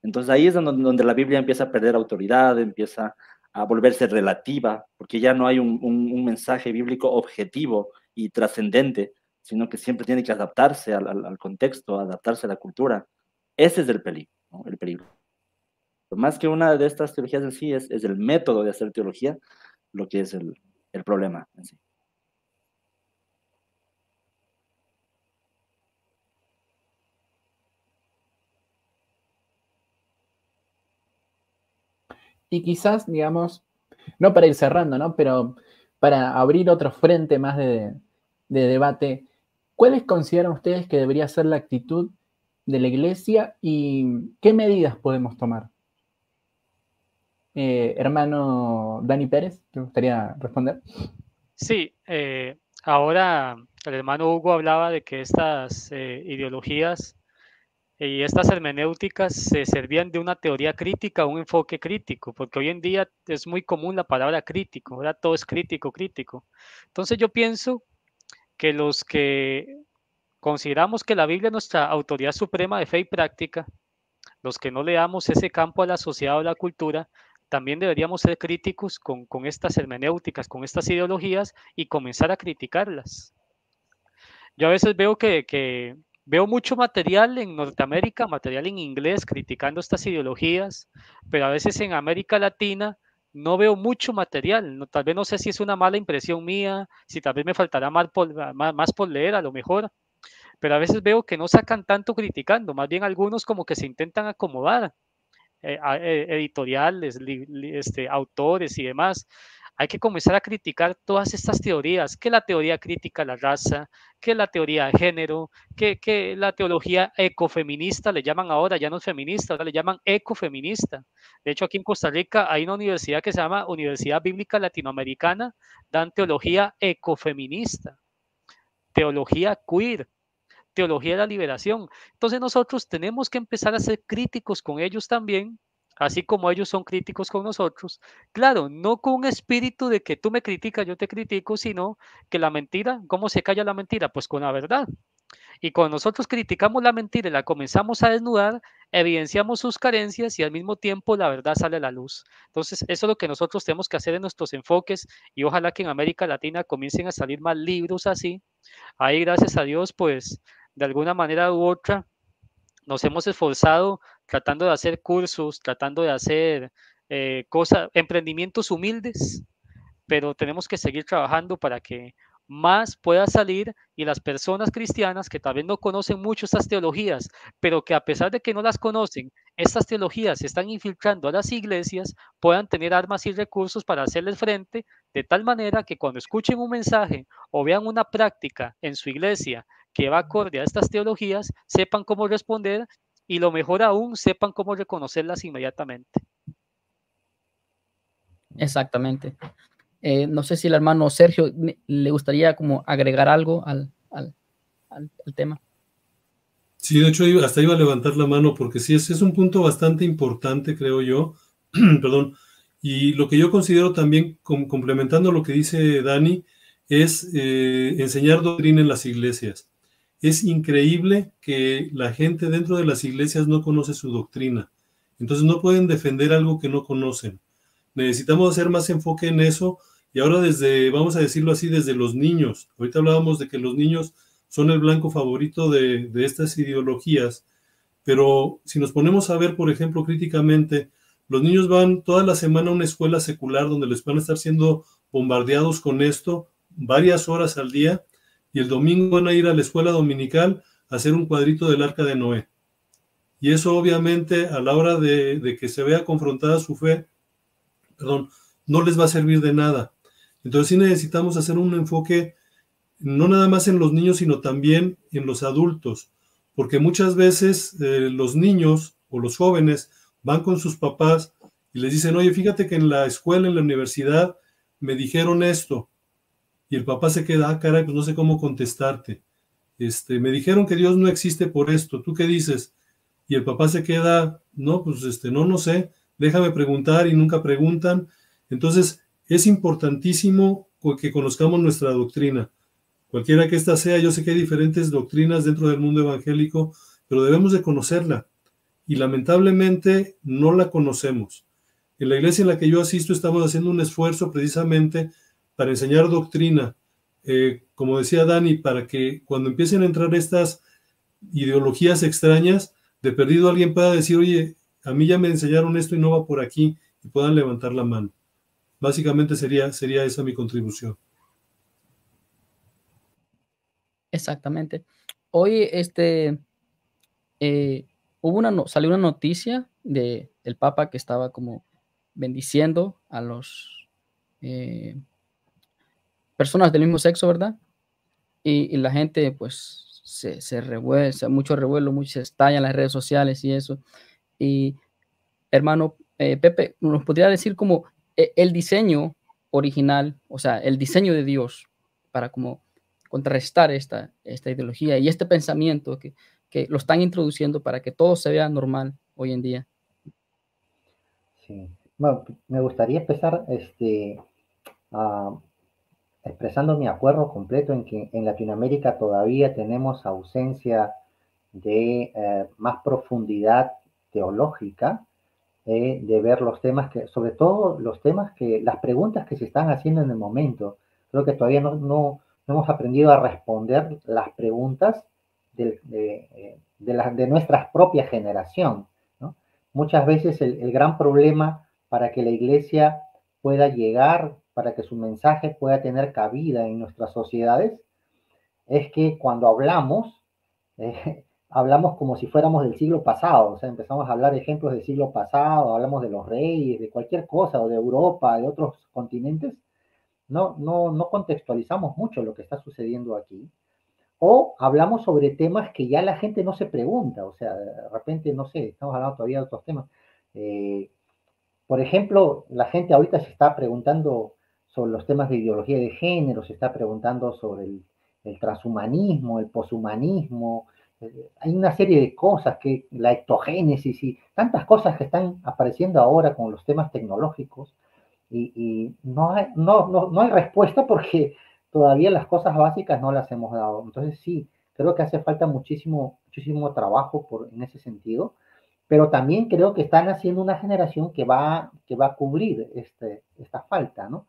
Entonces ahí es donde la Biblia empieza a perder autoridad, empieza a volverse relativa, porque ya no hay un mensaje bíblico objetivo y trascendente, sino que siempre tiene que adaptarse al contexto, adaptarse a la cultura. Ese es el peligro, ¿no? El peligro. Más que una de estas teologías en sí, es el método de hacer teología lo que es el problema en sí. Y quizás, digamos, no para ir cerrando, ¿no?, pero para abrir otro frente más de debate, ¿cuáles consideran ustedes que debería ser la actitud de la iglesia y qué medidas podemos tomar? Hermano Dani Pérez, ¿te gustaría responder? Sí, ahora el hermano Hugo hablaba de que estas ideologías y estas hermenéuticas se servían de una teoría crítica, un enfoque crítico, porque hoy en día es muy común la palabra crítico, ahora todo es crítico. Entonces yo pienso que los que consideramos que la Biblia es nuestra autoridad suprema de fe y práctica, los que no le damos ese campo a la sociedad o a la cultura, también deberíamos ser críticos con estas hermenéuticas, con estas ideologías y comenzar a criticarlas. Yo a veces veo que veo mucho material en Norteamérica, material en inglés, criticando estas ideologías, pero a veces en América Latina no veo mucho material. No, tal vez no sé si es una mala impresión mía, si tal vez me faltará más por leer a lo mejor, pero a veces veo que no sacan tanto criticando, más bien algunos como que se intentan acomodar, editoriales, autores y demás. Hay que comenzar a criticar todas estas teorías, que la teoría crítica a la raza, que la teoría de género, que la teología ecofeminista, le llaman ahora, ya no es feminista, ahora le llaman ecofeminista. De hecho, aquí en Costa Rica hay una universidad que se llama Universidad Bíblica Latinoamericana, dan teología ecofeminista, teología queer, teología de la liberación. Entonces nosotros tenemos que empezar a ser críticos con ellos también, así como ellos son críticos con nosotros. Claro, no con un espíritu de que tú me criticas, yo te critico, sino que la mentira, ¿cómo se calla la mentira? Pues con la verdad. Y cuando nosotros criticamos la mentira y la comenzamos a desnudar, evidenciamos sus carencias y al mismo tiempo la verdad sale a la luz. Entonces, eso es lo que nosotros tenemos que hacer en nuestros enfoques y ojalá que en América Latina comiencen a salir más libros así. Ahí, gracias a Dios, pues de alguna manera u otra, nos hemos esforzado tratando de hacer cursos, tratando de hacer emprendimientos humildes, pero tenemos que seguir trabajando para que más pueda salir y las personas cristianas que tal vez no conocen mucho estas teologías, pero que a pesar de que no las conocen, estas teologías se están infiltrando a las iglesias, puedan tener armas y recursos para hacerles frente, de tal manera que cuando escuchen un mensaje o vean una práctica en su iglesia que va acorde a estas teologías, sepan cómo responder y lo mejor aún, sepan cómo reconocerlas inmediatamente. Exactamente. No sé si el hermano Sergio le gustaría como agregar algo al tema. Sí, de hecho hasta iba a levantar la mano porque sí, es un punto bastante importante, creo yo. Perdón. Y lo que yo considero también, complementando lo que dice Dani, es enseñar doctrina en las iglesias. Es increíble que la gente dentro de las iglesias no conoce su doctrina. Entonces no pueden defender algo que no conocen. Necesitamos hacer más enfoque en eso. Y ahora desde, vamos a decirlo así, desde los niños. Ahorita hablábamos de que los niños son el blanco favorito de estas ideologías. Pero si nos ponemos a ver, por ejemplo, críticamente, los niños van toda la semana a una escuela secular donde les van a estar siendo bombardeados con esto varias horas al día, y el domingo van a ir a la escuela dominical a hacer un cuadrito del Arca de Noé. Y eso obviamente a la hora de que se vea confrontada su fe, no les va a servir de nada. Entonces sí necesitamos hacer un enfoque no nada más en los niños, sino también en los adultos, porque muchas veces los niños o los jóvenes van con sus papás y les dicen, oye, fíjate que en la escuela, en la universidad, me dijeron esto. Y el papá se queda, caray, pues no sé cómo contestarte. Me dijeron que Dios no existe por esto. ¿Tú qué dices? Y el papá se queda, no, pues no sé, déjame preguntar, y nunca preguntan. Entonces, es importantísimo que conozcamos nuestra doctrina. Cualquiera que ésta sea, yo sé que hay diferentes doctrinas dentro del mundo evangélico, pero debemos de conocerla. Y lamentablemente no la conocemos. En la iglesia en la que yo asisto estamos haciendo un esfuerzo precisamente para enseñar doctrina, como decía Dani, para que cuando empiecen a entrar estas ideologías extrañas, de perdido alguien pueda decir, oye, a mí ya me enseñaron esto y no va por aquí, y puedan levantar la mano. Básicamente sería esa mi contribución. Exactamente. Hoy salió una noticia del Papa que estaba como bendiciendo a los personas del mismo sexo, ¿verdad? Y la gente pues se revuelve, mucho revuelo, mucho se estalla en las redes sociales y eso. Y hermano Pepe, ¿nos podría decir como el diseño original, o sea, el diseño de Dios para como contrarrestar esta ideología y este pensamiento que lo están introduciendo para que todo se vea normal hoy en día? Sí. Bueno, me gustaría empezar expresando mi acuerdo completo en que en Latinoamérica todavía tenemos ausencia de más profundidad teológica, de ver los temas que, sobre todo los temas que, las preguntas que se están haciendo en el momento. Creo que todavía no hemos aprendido a responder las preguntas de nuestra propia generación, ¿no? Muchas veces el gran problema para que la iglesia pueda llegar, para que su mensaje pueda tener cabida en nuestras sociedades, es que cuando hablamos, hablamos como si fuéramos del siglo pasado, o sea, empezamos a hablar de ejemplos del siglo pasado, hablamos de los reyes, de cualquier cosa, o de Europa, de otros continentes, no contextualizamos mucho lo que está sucediendo aquí, o hablamos sobre temas que ya la gente no se pregunta, o sea, de repente, no sé, estamos hablando todavía de otros temas. Por ejemplo, la gente ahorita se está preguntando sobre los temas de ideología de género, se está preguntando sobre el transhumanismo, el poshumanismo. Hay una serie de cosas, que la ectogénesis y tantas cosas que están apareciendo ahora con los temas tecnológicos, y no hay respuesta porque todavía las cosas básicas no las hemos dado. Entonces sí, creo que hace falta muchísimo trabajo en ese sentido, pero también creo que están haciendo una generación que va a cubrir esta falta, ¿no?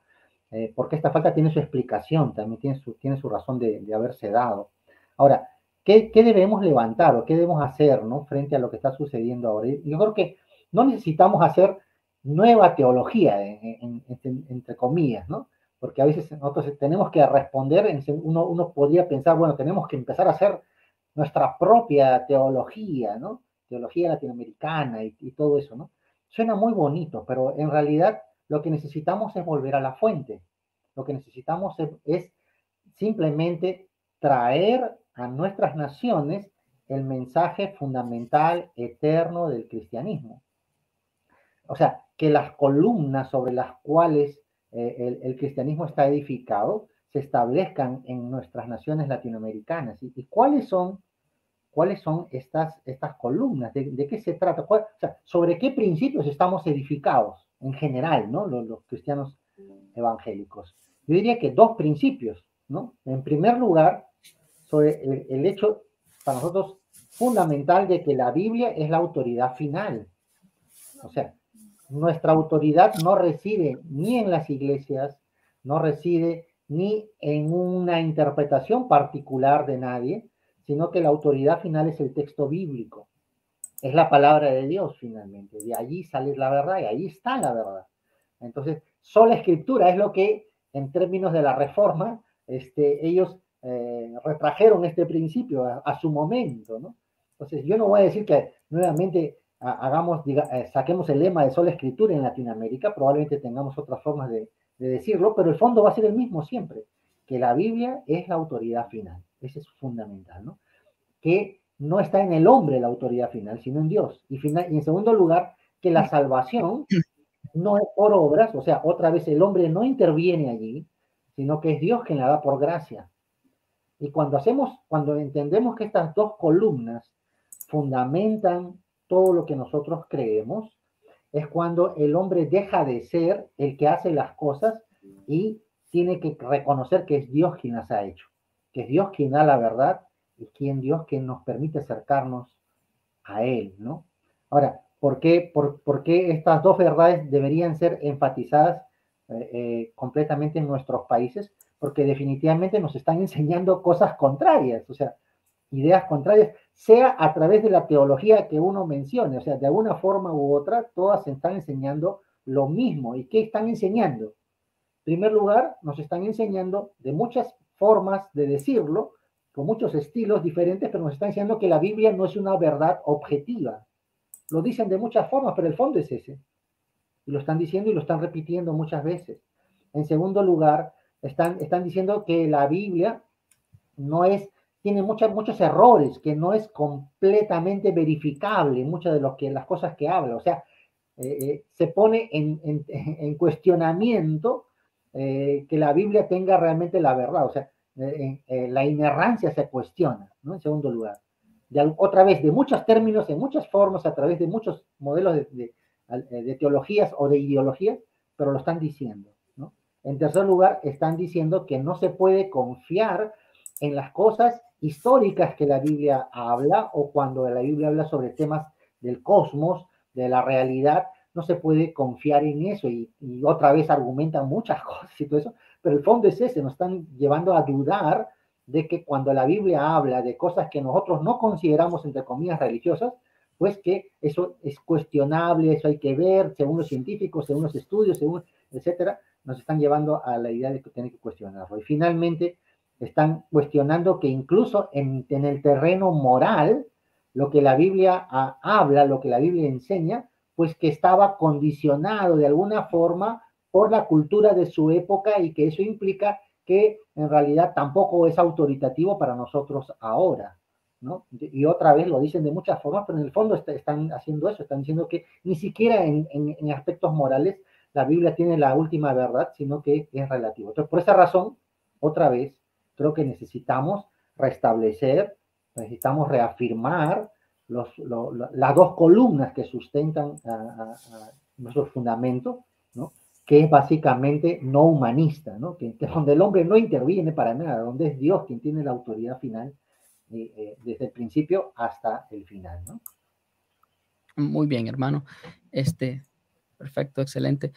Porque esta falta tiene su explicación, también tiene su razón de haberse dado. Ahora, ¿qué debemos levantar o qué debemos hacer, ¿no?, frente a lo que está sucediendo ahora? Yo creo que no necesitamos hacer nueva teología, entre comillas, ¿no? Porque a veces nosotros tenemos que responder, uno podría pensar, bueno, tenemos que empezar a hacer nuestra propia teología, ¿no? Teología latinoamericana y todo eso, ¿no? Suena muy bonito, pero en realidad lo que necesitamos es volver a la fuente. Lo que necesitamos es simplemente traer a nuestras naciones el mensaje fundamental, eterno del cristianismo. O sea, que las columnas sobre las cuales el cristianismo está edificado se establezcan en nuestras naciones latinoamericanas. ¿Y cuáles son estas columnas? ¿De qué se trata? O sea, ¿sobre qué principios estamos edificados en general, ¿no? Los cristianos evangélicos. Yo diría que dos principios. ¿no? En primer lugar, sobre el hecho para nosotros fundamental de que la Biblia es la autoridad final. O sea, nuestra autoridad no reside ni en las iglesias, no reside ni en una interpretación particular de nadie, sino que la autoridad final es el texto bíblico. Es la palabra de Dios finalmente. De allí sale la verdad y allí está la verdad. Entonces, sola escritura es lo que, en términos de la reforma, ellos retrajeron este principio a su momento, ¿no? Entonces, yo no voy a decir que nuevamente saquemos el lema de sola escritura en Latinoamérica, probablemente tengamos otras formas de decirlo, pero el fondo va a ser el mismo siempre, que la Biblia es la autoridad final. Ese es fundamental, ¿no? Que no está en el hombre la autoridad final, sino en Dios. Y en segundo lugar, que la salvación no es por obras, o sea, otra vez el hombre no interviene allí, sino que es Dios quien la da por gracia. Y cuando entendemos que estas dos columnas fundamentan todo lo que nosotros creemos, es cuando el hombre deja de ser el que hace las cosas y tiene que reconocer que es Dios quien las ha hecho, que es Dios quien da la verdad y Dios quien nos permite acercarnos a Él, ¿no? Ahora, ¿por qué estas dos verdades deberían ser enfatizadas completamente en nuestros países? Porque definitivamente nos están enseñando cosas contrarias, o sea, ideas contrarias, sea a través de la teología que uno mencione, o sea, de alguna forma u otra, todas están enseñando lo mismo. ¿Y qué están enseñando? En primer lugar, nos están enseñando de muchas formas de decirlo, con muchos estilos diferentes, pero nos están enseñando que la Biblia no es una verdad objetiva. Lo dicen de muchas formas, pero el fondo es ese. Y lo están diciendo y lo están repitiendo muchas veces. En segundo lugar, están diciendo que la Biblia tiene muchos errores, que no es completamente verificable muchas de las cosas que habla. O sea, se pone en cuestionamiento que la Biblia tenga realmente la verdad. O sea, la inerrancia se cuestiona, ¿no? En segundo lugar. Otra vez, de muchos términos, en muchas formas, a través de muchos modelos de teologías o de ideologías, pero lo están diciendo, ¿no? En tercer lugar, están diciendo que no se puede confiar en las cosas históricas que la Biblia habla, o cuando la Biblia habla sobre temas del cosmos, de la realidad, no se puede confiar en eso, y otra vez argumentan muchas cosas y todo eso, pero el fondo es ese, nos están llevando a dudar de que cuando la Biblia habla de cosas que nosotros no consideramos, entre comillas, religiosas, pues que eso es cuestionable, eso hay que ver, según los científicos, según los estudios, según, etcétera, nos están llevando a la idea de que tienen que cuestionarlo. Y finalmente, están cuestionando que incluso en el terreno moral, lo que la Biblia habla, lo que la Biblia enseña, pues que estaba condicionado de alguna forma por la cultura de su época, y que eso implica que en realidad tampoco es autoritativo para nosotros ahora, ¿no? Y otra vez lo dicen de muchas formas, pero en el fondo están haciendo eso, están diciendo que ni siquiera en aspectos morales la Biblia tiene la última verdad, sino que es relativo. Entonces, por esa razón, otra vez, creo que necesitamos restablecer, necesitamos reafirmar las dos columnas que sustentan a nuestro fundamento, ¿no? Que es básicamente no humanista, ¿no? Donde el hombre no interviene para nada, donde es Dios quien tiene la autoridad final desde el principio hasta el final, ¿no? Muy bien, hermano. Perfecto, excelente.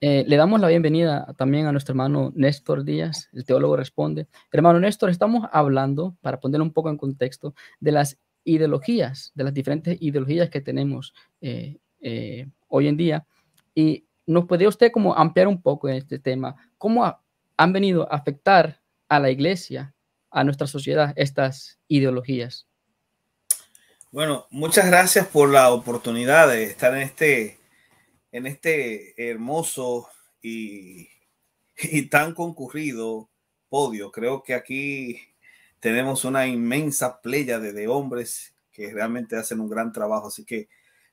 Le damos la bienvenida también a nuestro hermano Néstor Díaz, el teólogo responde. Hermano Néstor, estamos hablando, para poner un poco en contexto, de las ideologías, de las diferentes ideologías que tenemos hoy en día. Y nos puede usted como ampliar un poco en este tema, cómo han venido a afectar a la iglesia, a nuestra sociedad, estas ideologías. Bueno, muchas gracias por la oportunidad de estar en este hermoso y tan concurrido podio. Creo que aquí tenemos una inmensa pléyade de hombres que realmente hacen un gran trabajo, así que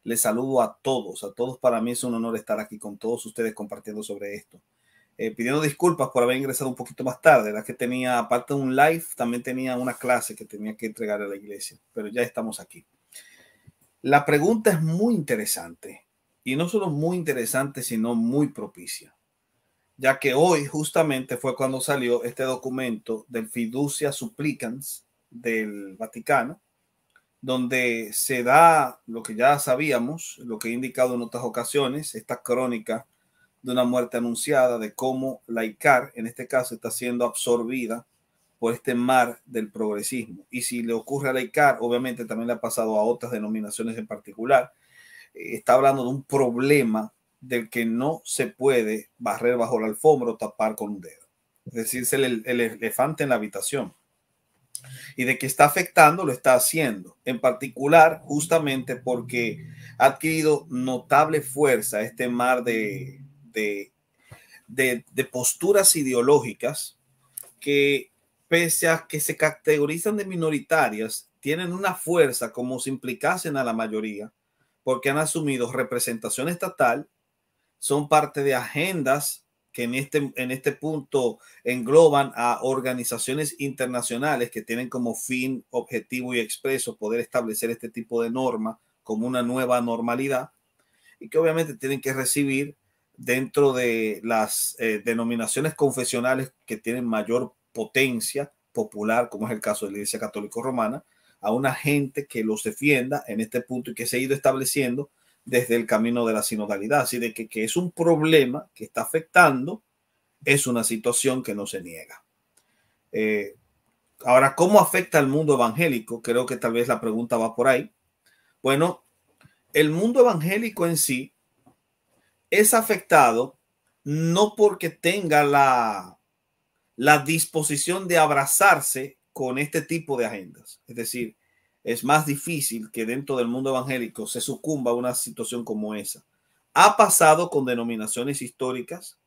les saludo a todos. Para mí es un honor estar aquí con todos ustedes compartiendo sobre esto. Pidiendo disculpas por haber ingresado un poquito más tarde, la que tenía, aparte de un live, también tenía una clase que tenía que entregar a la iglesia, pero ya estamos aquí. La pregunta es muy interesante, y no solo muy interesante, sino muy propicia. ya que hoy justamente fue cuando salió este documento del Fiducia Supplicans del Vaticano, donde se da lo que ya sabíamos, lo que he indicado en otras ocasiones, esta crónica de una muerte anunciada, de cómo la ICAR, en este caso, está siendo absorbida por este mar del progresismo. Y si le ocurre a la ICAR, obviamente también le ha pasado a otras denominaciones en particular. Está hablando de un problema del que no se puede barrer bajo la alfombra o tapar con un dedo. Es decir, es el elefante en la habitación. Y de que está afectando, lo está haciendo. En particular, justamente porque ha adquirido notable fuerza este mar de posturas ideológicas que, pese a que se categorizan de minoritarias, tienen una fuerza como si implicasen a la mayoría, porque han asumido representación estatal, son parte de agendas que en este punto engloban a organizaciones internacionales que tienen como fin, objetivo y expreso poder establecer este tipo de norma como una nueva normalidad, y que obviamente tienen que recibir dentro de las denominaciones confesionales que tienen mayor potencia popular, como es el caso de la Iglesia Católica Romana, a una gente que los defienda en este punto y que se ha ido estableciendo desde el camino de la sinodalidad. Así de que es un problema que está afectando, es una situación que no se niega. Ahora, ¿cómo afecta al mundo evangélico? Creo que tal vez la pregunta va por ahí. Bueno, el mundo evangélico en sí es afectado no porque tenga la disposición de abrazarse con este tipo de agendas. Es decir, es más difícil que dentro del mundo evangélico se sucumba a una situación como esa. Ha pasado con denominaciones históricas,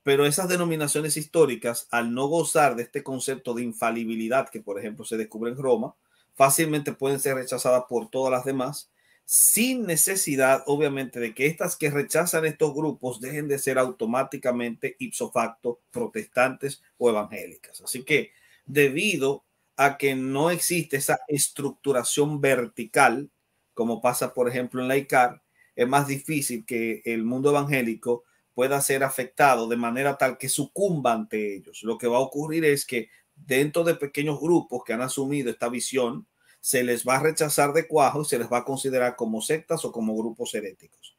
pero esas denominaciones históricas, al no gozar de este concepto de infalibilidad que, por ejemplo, se descubre en Roma, fácilmente pueden ser rechazadas por todas las demás, sin necesidad, obviamente, de que estas que rechazan estos grupos dejen de ser automáticamente ipso facto protestantes o evangélicas. Así que, debido a que no existe esa estructuración vertical, como pasa, por ejemplo, en la ICAR, es más difícil que el mundo evangélico pueda ser afectado de manera tal que sucumba ante ellos. Lo que va a ocurrir es que dentro de pequeños grupos que han asumido esta visión, se les va a rechazar de cuajo y se les va a considerar como sectas o como grupos heréticos.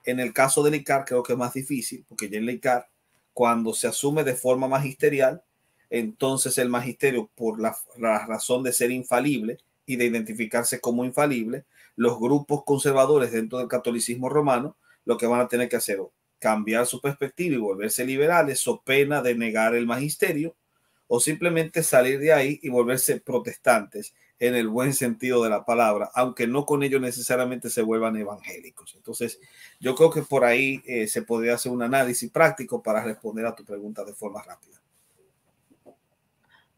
En el caso del ICAR creo que es más difícil, porque ya en el ICAR, cuando se asume de forma magisterial, entonces el magisterio, por la razón de ser infalible y de identificarse como infalible, los grupos conservadores dentro del catolicismo romano lo que van a tener que hacer es cambiar su perspectiva y volverse liberales, so pena de negar el magisterio, o simplemente salir de ahí y volverse protestantes en el buen sentido de la palabra, aunque no con ello necesariamente se vuelvan evangélicos. Entonces, yo creo que por ahí se podría hacer un análisis práctico para responder a tu pregunta de forma rápida.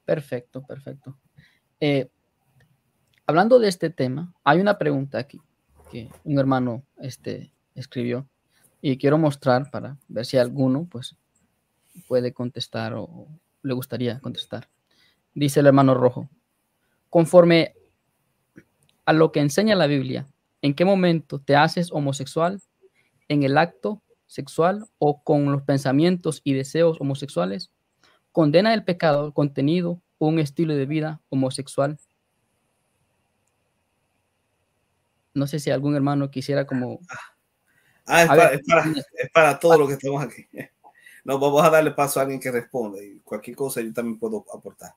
Perfecto, perfecto. Hablando de este tema, hay una pregunta aquí que un hermano escribió y quiero mostrar para ver si alguno pues puede contestar o le gustaría contestar. Dice el hermano Rojo: conforme a lo que enseña la Biblia, ¿en qué momento te haces homosexual? ¿En el acto sexual o con los pensamientos y deseos homosexuales? ¿Condena el pecado contenido o un estilo de vida homosexual? No sé si algún hermano quisiera como... Es para todo lo que estamos aquí. No, vamos a darle paso a alguien que responda y cualquier cosa yo también puedo aportar.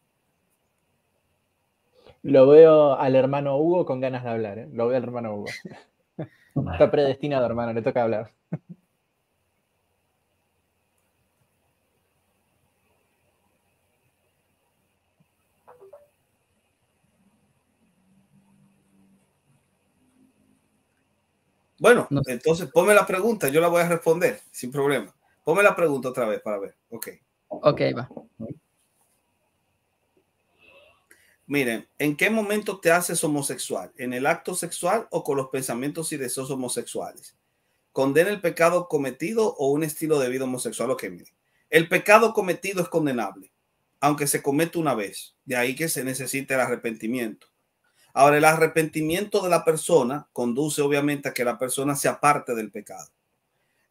Lo veo al hermano Hugo con ganas de hablar, ¿eh? Lo veo al hermano Hugo. Está predestinado, hermano, le toca hablar. Bueno, No. entonces ponme la pregunta, yo la voy a responder sin problema. Ponme la pregunta otra vez para ver. Ok, va. Miren, ¿en qué momento te haces homosexual? ¿En el acto sexual o con los pensamientos y deseos homosexuales? ¿Condena el pecado cometido o un estilo de vida homosexual? Ok, miren. El pecado cometido es condenable, aunque se comete una vez. De ahí que se necesita el arrepentimiento. Ahora, el arrepentimiento de la persona conduce obviamente a que la persona se aparte del pecado.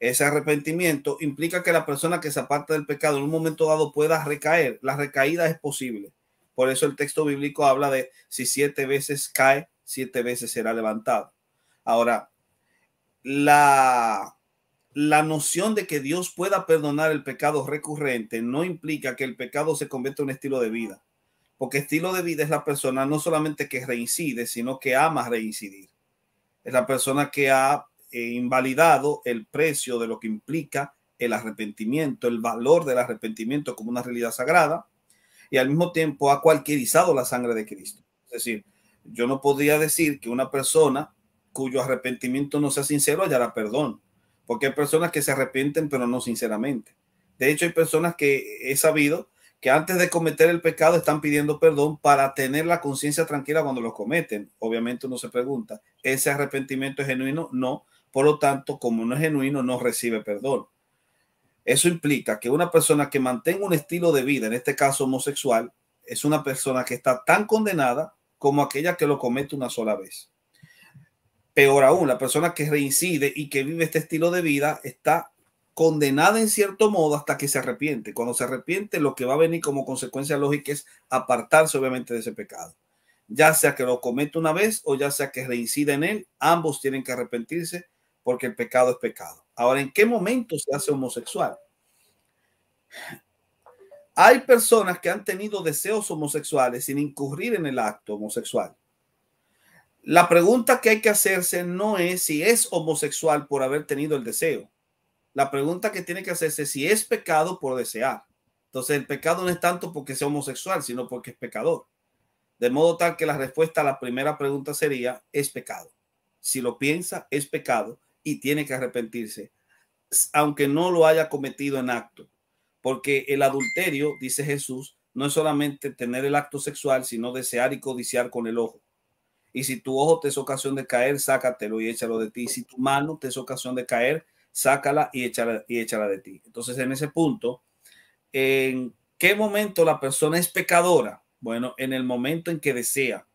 Ese arrepentimiento implica que la persona que se aparta del pecado en un momento dado pueda recaer. La recaída es posible. Por eso el texto bíblico habla de si 7 veces cae, 7 veces será levantado. Ahora, la noción de que Dios pueda perdonar el pecado recurrente no implica que el pecado se convierta en un estilo de vida. Porque estilo de vida es la persona no solamente que reincide, sino que ama reincidir. Es la persona que ha invalidado el precio de lo que implica el arrepentimiento, el valor del arrepentimiento como una realidad sagrada, y al mismo tiempo ha cualquierizado la sangre de Cristo. Es decir, yo no podría decir que una persona cuyo arrepentimiento no sea sincero hallará perdón, porque hay personas que se arrepienten pero no sinceramente. De hecho, hay personas que he sabido que antes de cometer el pecado están pidiendo perdón para tener la conciencia tranquila cuando lo cometen. Obviamente uno se pregunta, ¿ese arrepentimiento es genuino? No. Por lo tanto, como no es genuino, no recibe perdón. Eso implica que una persona que mantenga un estilo de vida, en este caso homosexual, es una persona que está tan condenada como aquella que lo comete una sola vez. Peor aún, la persona que reincide y que vive este estilo de vida está condenada en cierto modo hasta que se arrepiente. Cuando se arrepiente, lo que va a venir como consecuencia lógica es apartarse obviamente de ese pecado. Ya sea que lo comete una vez o ya sea que reincida en él, ambos tienen que arrepentirse porque el pecado es pecado. Ahora, ¿en qué momento se hace homosexual? Hay personas que han tenido deseos homosexuales sin incurrir en el acto homosexual. La pregunta que hay que hacerse no es si es homosexual por haber tenido el deseo. La pregunta que tiene que hacerse es si es pecado por desear. Entonces, el pecado no es tanto porque sea homosexual, sino porque es pecador. De modo tal que la respuesta a la primera pregunta sería, es pecado. Si lo piensa, es pecado y tiene que arrepentirse, aunque no lo haya cometido en acto. Porque el adulterio, dice Jesús, no es solamente tener el acto sexual, sino desear y codiciar con el ojo. Y si tu ojo te es ocasión de caer, sácatelo y échalo de ti. Si tu mano te es ocasión de caer, sácala y échala de ti. Entonces, en ese punto, ¿en qué momento la persona es pecadora? Bueno, en el momento en que desea.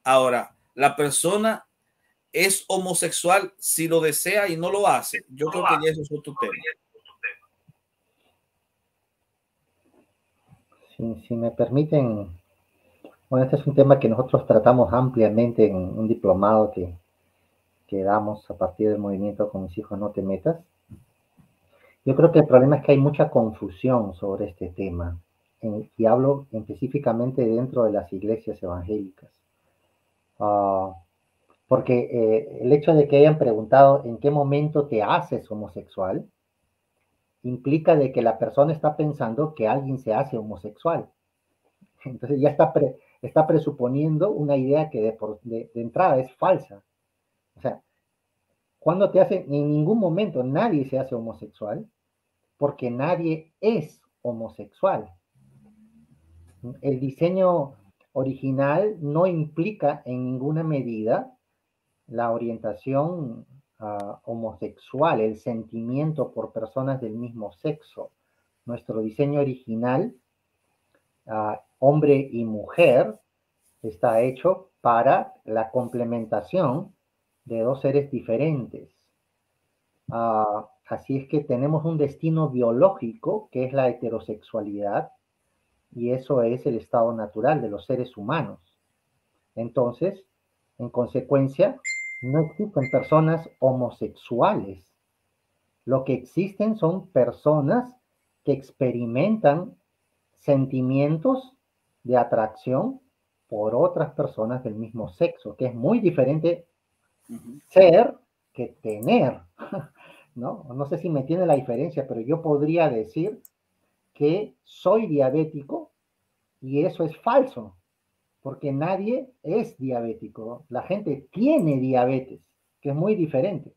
Ahora, la persona es homosexual si lo desea y no lo hace. Yo creo que ya eso es otro tema. Si me permiten, bueno, este es un tema que nosotros tratamos ampliamente en un diplomado que damos a partir del movimiento Con mis hijos no te metas. Yo creo que el problema es que hay mucha confusión sobre este tema, y hablo específicamente dentro de las iglesias evangélicas. Porque el hecho de que hayan preguntado en qué momento te haces homosexual implica de que la persona está pensando que alguien se hace homosexual. Entonces ya está presuponiendo una idea que de entrada es falsa. O sea, cuando te hacen, en ningún momento nadie se hace homosexual, porque nadie es homosexual. El diseño original no implica en ninguna medida la orientación homosexual, el sentimiento por personas del mismo sexo. Nuestro diseño original, hombre y mujer, está hecho para la complementación de dos seres diferentes. Así es que tenemos un destino biológico que es la heterosexualidad, y eso es el estado natural de los seres humanos. Entonces, en consecuencia, no existen personas homosexuales. Lo que existen son personas que experimentan sentimientos de atracción por otras personas del mismo sexo, que es muy diferente ser que tener, ¿no? No sé si me entiende la diferencia, pero yo podría decir que soy diabético y eso es falso, porque nadie es diabético. La gente tiene diabetes, que es muy diferente.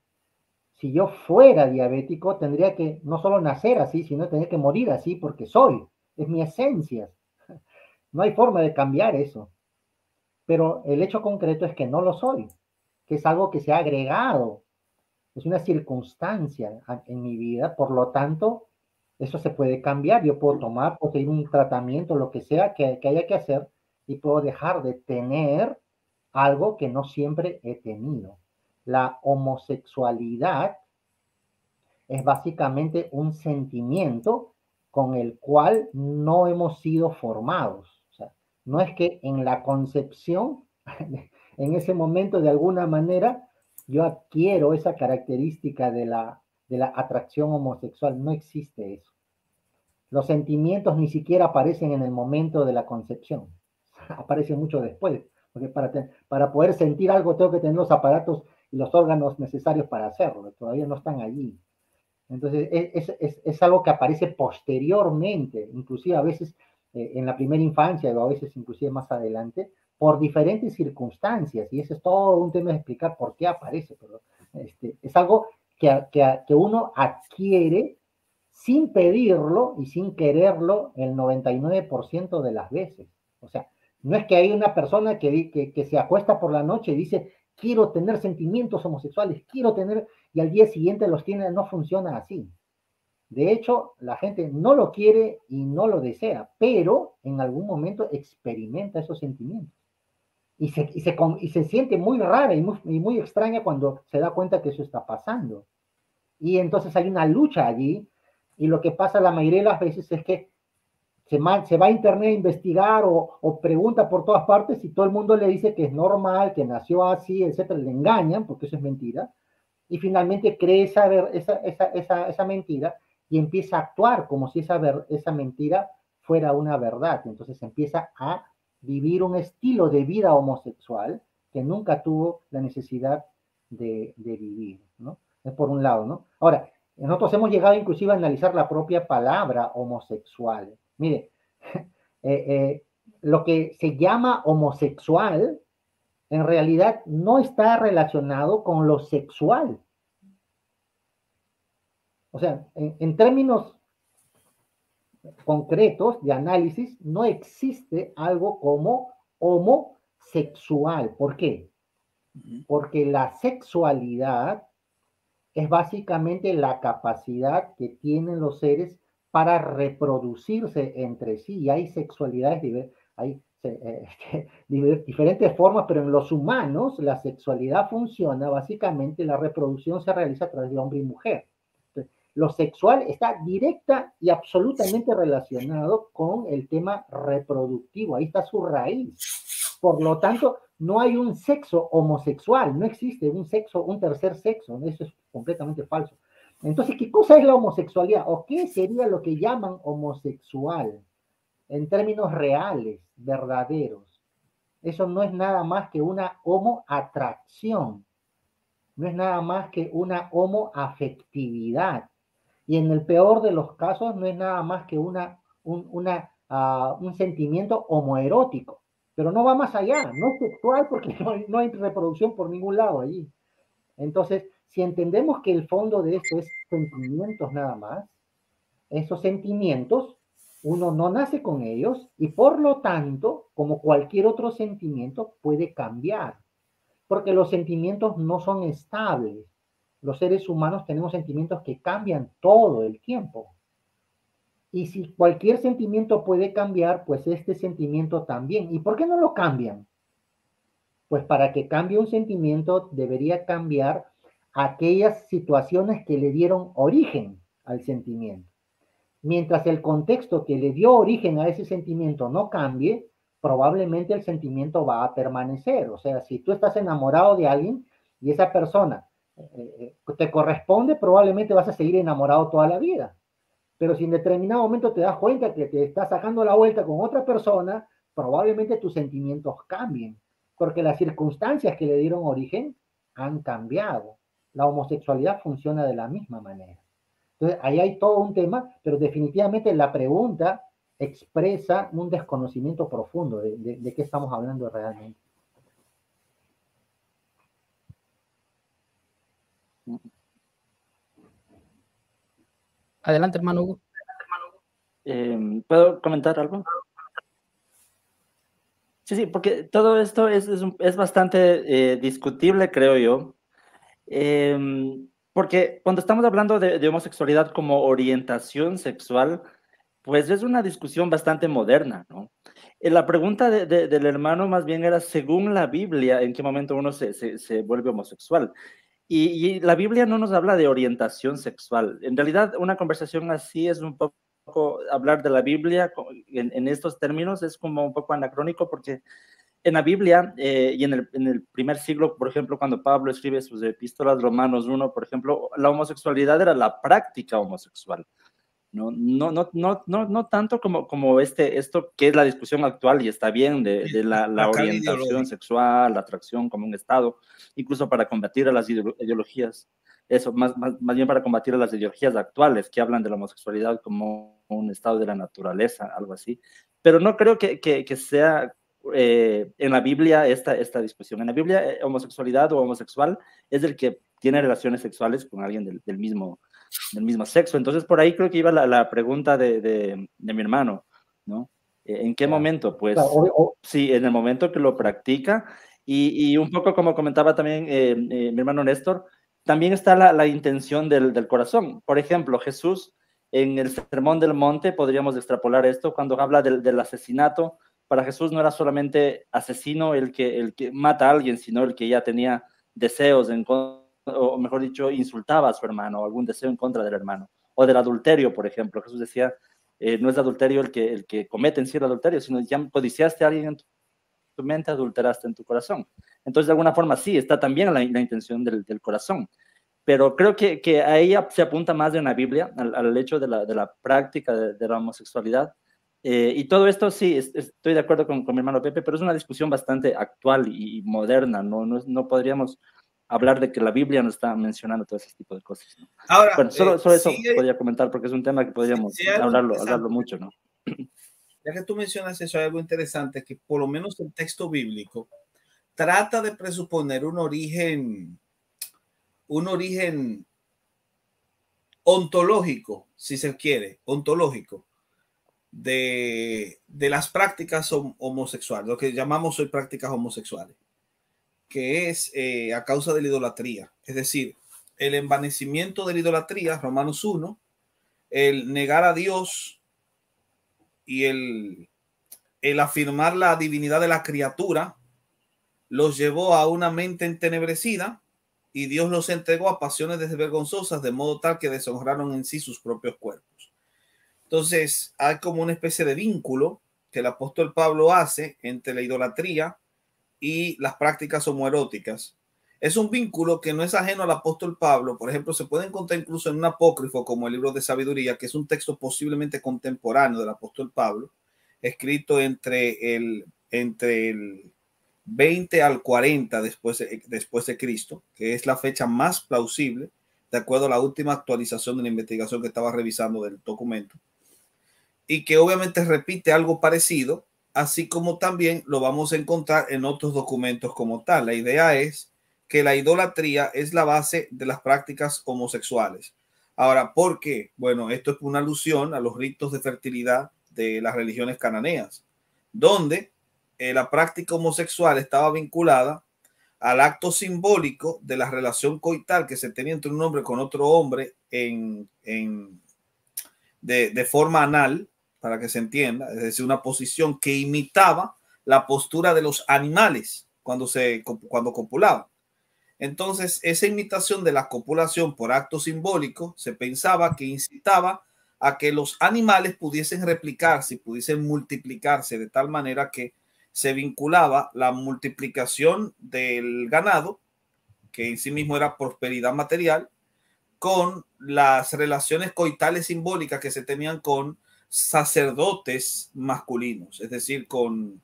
Si yo fuera diabético, tendría que no solo nacer así, sino tendría que morir así porque soy. Es mi esencia. No hay forma de cambiar eso. Pero el hecho concreto es que no lo soy, que es algo que se ha agregado. Es una circunstancia en mi vida, por lo tanto, eso se puede cambiar. Yo puedo tomar, puedo seguir un tratamiento, lo que sea que haya que hacer, y puedo dejar de tener algo que no siempre he tenido. La homosexualidad es básicamente un sentimiento con el cual no hemos sido formados. O sea, no es que en la concepción, en ese momento, de alguna manera, yo adquiero esa característica de la atracción homosexual. No existe eso. Los sentimientos ni siquiera aparecen en el momento de la concepción, aparecen mucho después, porque para poder sentir algo tengo que tener los aparatos y los órganos necesarios para hacerlo, todavía no están allí. Entonces es algo que aparece posteriormente, inclusive a veces en la primera infancia o a veces inclusive más adelante, por diferentes circunstancias, y eso es todo un tema de explicar por qué aparece, pero es algo que uno adquiere sin pedirlo y sin quererlo el 99% de las veces. O sea, no es que hay una persona que se acuesta por la noche y dice, quiero tener sentimientos homosexuales, quiero tener, y al día siguiente los tiene. No funciona así. De hecho, la gente no lo quiere y no lo desea, pero en algún momento experimenta esos sentimientos. Y se siente muy rara y muy extraña cuando se da cuenta que eso está pasando. Y entonces hay una lucha allí, y lo que pasa la mayoría de las veces es que se va a internet a investigar o pregunta por todas partes y todo el mundo le dice que es normal, que nació así, etcétera. Le engañan porque eso es mentira, y finalmente cree esa mentira y empieza a actuar como si esa mentira fuera una verdad. Entonces empieza a vivir un estilo de vida homosexual que nunca tuvo la necesidad de vivir, ¿no? Es por un lado, ¿no? Ahora, nosotros hemos llegado inclusive a analizar la propia palabra homosexual. Mire, lo que se llama homosexual en realidad no está relacionado con lo sexual. O sea, en términos concretos de análisis, no existe algo como homosexual. ¿Por qué? Porque la sexualidad es básicamente la capacidad que tienen los seres para reproducirse entre sí. Y hay sexualidades, hay diferentes formas, pero en los humanos la sexualidad funciona, básicamente la reproducción se realiza a través de hombre y mujer. Entonces, lo sexual está directa y absolutamente relacionado con el tema reproductivo, ahí está su raíz. Por lo tanto, no hay un sexo homosexual, no existe un tercer sexo, eso es completamente falso. Entonces, ¿qué cosa es la homosexualidad? ¿O qué sería lo que llaman homosexual en términos reales, verdaderos? Eso no es nada más que una homoatracción, no es nada más que una homoafectividad, y en el peor de los casos no es nada más que un sentimiento homoerótico. Pero no va más allá, no es sexual porque no hay reproducción por ningún lado allí. Entonces, si entendemos que el fondo de esto es sentimientos nada más, esos sentimientos uno no nace con ellos y por lo tanto, como cualquier otro sentimiento, puede cambiar. Porque los sentimientos no son estables. Los seres humanos tenemos sentimientos que cambian todo el tiempo. Y si cualquier sentimiento puede cambiar, pues este sentimiento también. ¿Y por qué no lo cambian? Pues para que cambie un sentimiento debería cambiar aquellas situaciones que le dieron origen al sentimiento. Mientras el contexto que le dio origen a ese sentimiento no cambie, probablemente el sentimiento va a permanecer. O sea, si tú estás enamorado de alguien y esa persona te corresponde, probablemente vas a seguir enamorado toda la vida. Pero si en determinado momento te das cuenta que te estás sacando la vuelta con otra persona, probablemente tus sentimientos cambien, porque las circunstancias que le dieron origen han cambiado. La homosexualidad funciona de la misma manera. Entonces, ahí hay todo un tema, pero definitivamente la pregunta expresa un desconocimiento profundo de qué estamos hablando realmente. Adelante, hermano Hugo. ¿Puedo comentar algo? Sí, porque todo esto es bastante discutible, creo yo. Porque cuando estamos hablando de homosexualidad como orientación sexual, pues es una discusión bastante moderna, ¿no? La pregunta del hermano más bien era, según la Biblia, ¿en qué momento uno se vuelve homosexual? Y la Biblia no nos habla de orientación sexual. En realidad, una conversación así es un poco hablar de la Biblia en estos términos es como un poco anacrónico porque en la Biblia y en el primer siglo, por ejemplo, cuando Pablo escribe sus epístolas, Romanos 1, por ejemplo, la homosexualidad era la práctica homosexual. No tanto como esto que es la discusión actual y está bien de la orientación sexual, la atracción como un estado, incluso para combatir a las ideologías, eso, más bien para combatir a las ideologías actuales que hablan de la homosexualidad como un estado de la naturaleza, algo así. Pero no creo que sea en la Biblia esta discusión. En la Biblia, homosexualidad o homosexual es el que tiene relaciones sexuales con alguien del mismo sexo. Entonces, por ahí creo que iba la pregunta de mi hermano, ¿no? ¿En qué momento? Pues sí, en el momento que lo practica y un poco como comentaba también mi hermano Néstor, también está la intención del corazón. Por ejemplo, Jesús en el Sermón del Monte, podríamos extrapolar esto, cuando habla del asesinato, para Jesús no era solamente asesino el que mata a alguien, sino el que ya tenía deseos en contra, o mejor dicho, insultaba a su hermano, o algún deseo en contra del hermano, o del adulterio, por ejemplo. Jesús decía, no es adulterio el que comete en sí el adulterio, sino ya codiciaste a alguien en tu mente, adulteraste en tu corazón. Entonces, de alguna forma, sí, está también la intención del corazón. Pero creo que ahí se apunta más de una Biblia, al hecho de la práctica de la homosexualidad. Y todo esto, sí, estoy de acuerdo con mi hermano Pepe, pero es una discusión bastante actual y moderna. No podríamos hablar de que la Biblia no está mencionando todo ese tipo de cosas, ¿no? Ahora, bueno, solo eso podría comentar porque es un tema que podríamos hablarlo mucho, ¿no? Ya que tú mencionas eso, hay algo interesante que por lo menos el texto bíblico trata de presuponer un origen ontológico, si se quiere, ontológico, de las prácticas homosexuales, lo que llamamos hoy prácticas homosexuales, que es a causa de la idolatría, es decir, el envanecimiento de la idolatría, Romanos 1, el negar a Dios y el afirmar la divinidad de la criatura, los llevó a una mente entenebrecida y Dios los entregó a pasiones desvergonzosas, de modo tal que deshonraron en sí sus propios cuerpos. Entonces, hay como una especie de vínculo que el apóstol Pablo hace entre la idolatría y las prácticas homoeróticas. Es un vínculo que no es ajeno al apóstol Pablo. Por ejemplo, se puede encontrar incluso en un apócrifo como el libro de Sabiduría, que es un texto posiblemente contemporáneo del apóstol Pablo, escrito entre el 20 al 40 después de Cristo, que es la fecha más plausible, de acuerdo a la última actualización de la investigación que estaba revisando del documento, y que obviamente repite algo parecido, así como también lo vamos a encontrar en otros documentos como tal. La idea es que la idolatría es la base de las prácticas homosexuales. Ahora, ¿por qué? Bueno, esto es una alusión a los ritos de fertilidad de las religiones cananeas, donde la práctica homosexual estaba vinculada al acto simbólico de la relación coital que se tenía entre un hombre con otro hombre de forma anal, para que se entienda, es decir, una posición que imitaba la postura de los animales cuando copulaban. Entonces, esa imitación de la copulación por acto simbólico se pensaba que incitaba a que los animales pudiesen replicarse y pudiesen multiplicarse de tal manera que se vinculaba la multiplicación del ganado, que en sí mismo era prosperidad material, con las relaciones coitales simbólicas que se tenían con sacerdotes masculinos, es decir, con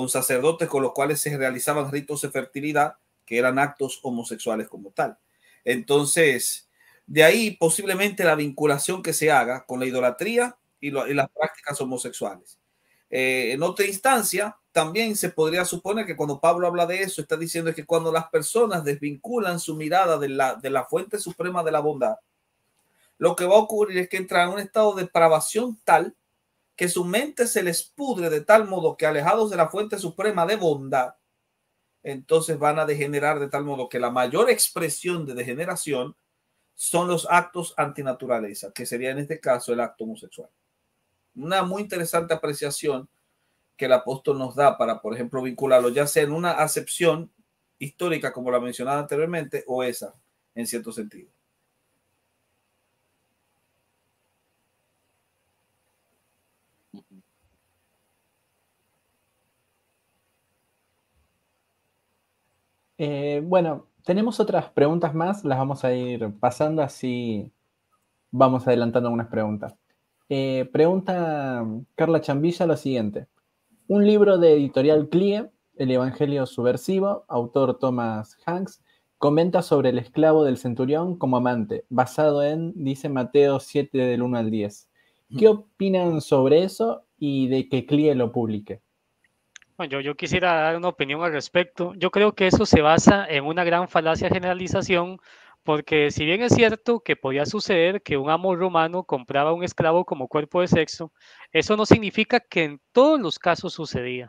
sacerdotes con los cuales se realizaban ritos de fertilidad, que eran actos homosexuales como tal. Entonces, de ahí posiblemente la vinculación que se haga con la idolatría y las prácticas homosexuales. En otra instancia, también se podría suponer que cuando Pablo habla de eso, está diciendo que cuando las personas desvinculan su mirada de la fuente suprema de la bondad, lo que va a ocurrir es que entran en un estado de depravación tal que su mente se les pudre de tal modo que, alejados de la fuente suprema de bondad, entonces van a degenerar de tal modo que la mayor expresión de degeneración son los actos antinaturaleza, que sería en este caso el acto homosexual. Una muy interesante apreciación que el apóstol nos da para, por ejemplo, vincularlo, ya sea en una acepción histórica como la mencionada anteriormente, o esa, en cierto sentido. Bueno, tenemos otras preguntas más, las vamos a ir pasando, así vamos adelantando algunas preguntas. Pregunta Carla Chambilla lo siguiente. Un libro de editorial CLIE, El Evangelio Subversivo, autor Thomas Hanks, comenta sobre el esclavo del centurión como amante, basado en, dice Mateo 7 del 1 al 10. ¿Qué opinan sobre eso y de que CLIE lo publique? Bueno, yo quisiera dar una opinión al respecto. Yo creo que eso se basa en una gran falacia de generalización, porque si bien es cierto que podía suceder que un amo romano compraba un esclavo como cuerpo de sexo, eso no significa que en todos los casos sucedía.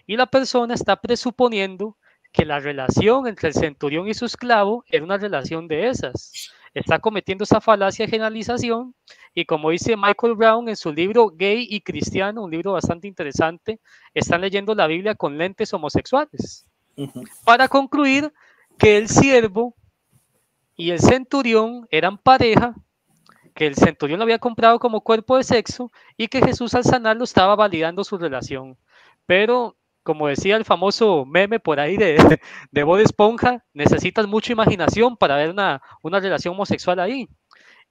Y la persona está presuponiendo que la relación entre el centurión y su esclavo era una relación de esas. Está cometiendo esa falacia de generalización y como dice Michael Brown en su libro Gay y Cristiano, un libro bastante interesante, están leyendo la Biblia con lentes homosexuales. Para concluir que el siervo y el centurión eran pareja, que el centurión lo había comprado como cuerpo de sexo y que Jesús al sanarlo estaba validando su relación. Pero, como decía el famoso meme por ahí de Bob Esponja, necesitas mucha imaginación para ver una relación homosexual ahí.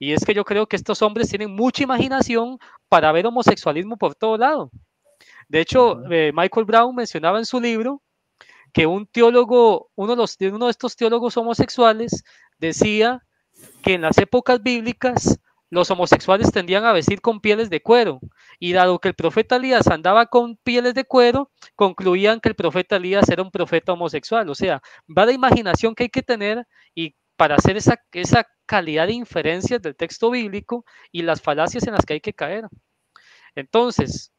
Y es que yo creo que estos hombres tienen mucha imaginación para ver homosexualismo por todo lado. De hecho, Michael Brown mencionaba en su libro que un teólogo, uno de estos teólogos homosexuales, decía que en las épocas bíblicas los homosexuales tendían a vestir con pieles de cuero, y dado que el profeta Elías andaba con pieles de cuero, concluían que el profeta Elías era un profeta homosexual. O sea, va la imaginación que hay que tener y para hacer esa calidad de inferencias del texto bíblico y las falacias en las que hay que caer. Entonces,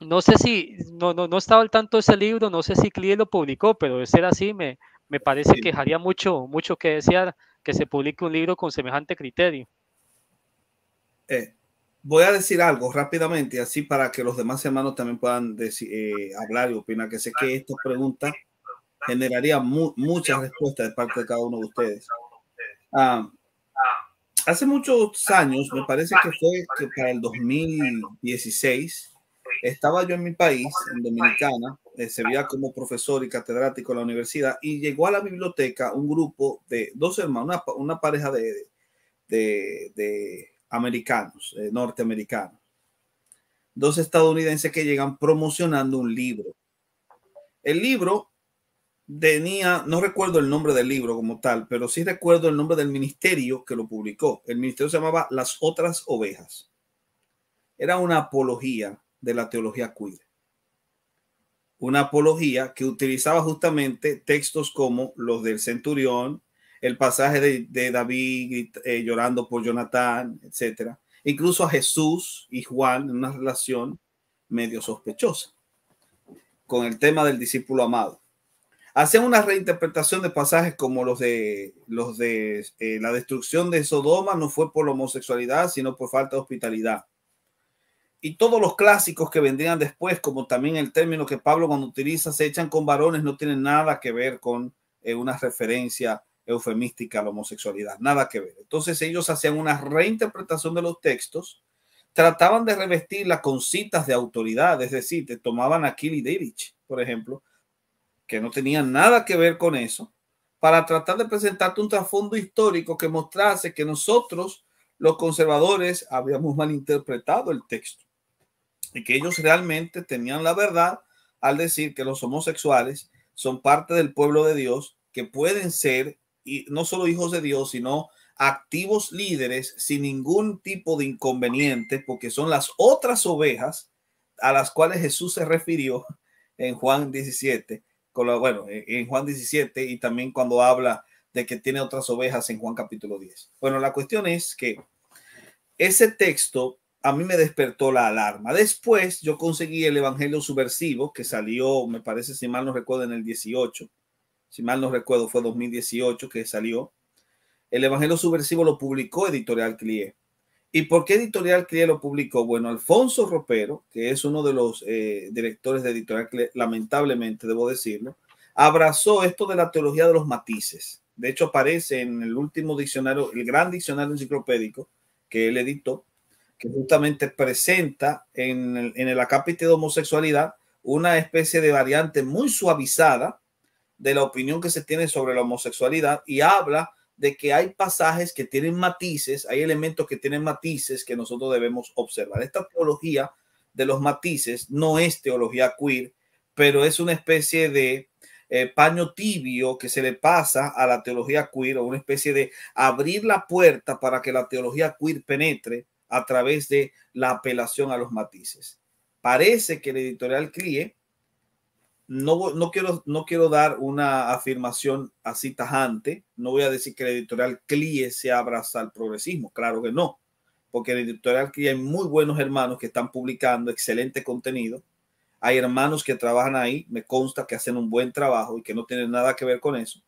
no sé si, no estaba al tanto de ese libro, no sé si CLIE lo publicó, pero de ser así, me parece que dejaría mucho que desear que se publique un libro con semejante criterio. Voy a decir algo rápidamente, así para que los demás hermanos también puedan hablar y opinar, que sé que esta pregunta generaría muchas respuestas de parte de cada uno de ustedes. Hace muchos años, me parece que fue que para el 2016, estaba yo en mi país, en Dominicana, servía como profesor y catedrático en la universidad, y llegó a la biblioteca un grupo de dos hermanos, una pareja de americanos, norteamericanos, dos estadounidenses que llegan promocionando un libro. El libro tenía, no recuerdo el nombre del libro como tal, pero sí recuerdo el nombre del ministerio que lo publicó. El ministerio se llamaba Las Otras Ovejas. Era una apología de la teología queer. Una apología que utilizaba justamente textos como los del centurión, el pasaje de David llorando por Jonatán, etcétera. Incluso a Jesús y Juan en una relación medio sospechosa con el tema del discípulo amado. Hacían una reinterpretación de pasajes como los de la destrucción de Sodoma no fue por la homosexualidad, sino por falta de hospitalidad. Y todos los clásicos que vendrían después, como también el término que Pablo cuando utiliza, se echan con varones, no tienen nada que ver con una referencia eufemística a la homosexualidad, nada que ver. Entonces ellos hacían una reinterpretación de los textos, trataban de revestirla con citas de autoridad, es decir, te tomaban a Kili Dirich, por ejemplo, que no tenían nada que ver con eso, para tratar de presentarte un trasfondo histórico que mostrase que nosotros, los conservadores, habíamos malinterpretado el texto y que ellos realmente tenían la verdad al decir que los homosexuales son parte del pueblo de Dios, que pueden ser y no solo hijos de Dios, sino activos líderes sin ningún tipo de inconveniente, porque son las otras ovejas a las cuales Jesús se refirió en Juan 17, en Juan 17 y también cuando habla de que tiene otras ovejas en Juan capítulo 10. Bueno, la cuestión es que ese texto a mí me despertó la alarma. Después yo conseguí el Evangelio Subversivo, que salió, me parece, si mal no recuerdo, en el 18. Si mal no recuerdo, fue 2018 que salió. El Evangelio Subversivo lo publicó Editorial CLIE. ¿Y por qué Editorial CLIE lo publicó? Bueno, Alfonso Ropero, que es uno de los directores de Editorial CLIE, lamentablemente debo decirlo, abrazó esto de la teología de los matices. De hecho, aparece en el último diccionario, el gran diccionario enciclopédico que él editó, que justamente presenta en el acápite de homosexualidad una especie de variante muy suavizada de la opinión que se tiene sobre la homosexualidad, y habla de que hay pasajes que tienen matices, hay elementos que tienen matices que nosotros debemos observar. Esta teología de los matices no es teología queer, pero es una especie de paño tibio que se le pasa a la teología queer, o una especie de abrir la puerta para que la teología queer penetre a través de la apelación a los matices. Parece que el editorial CLIE, no quiero dar una afirmación así tajante, no voy a decir que el editorial CLIE se abraza al progresismo, claro que no, porque en el editorial CLIE hay muy buenos hermanos que están publicando excelente contenido, hay hermanos que trabajan ahí, me consta que hacen un buen trabajo y que no tienen nada que ver con eso,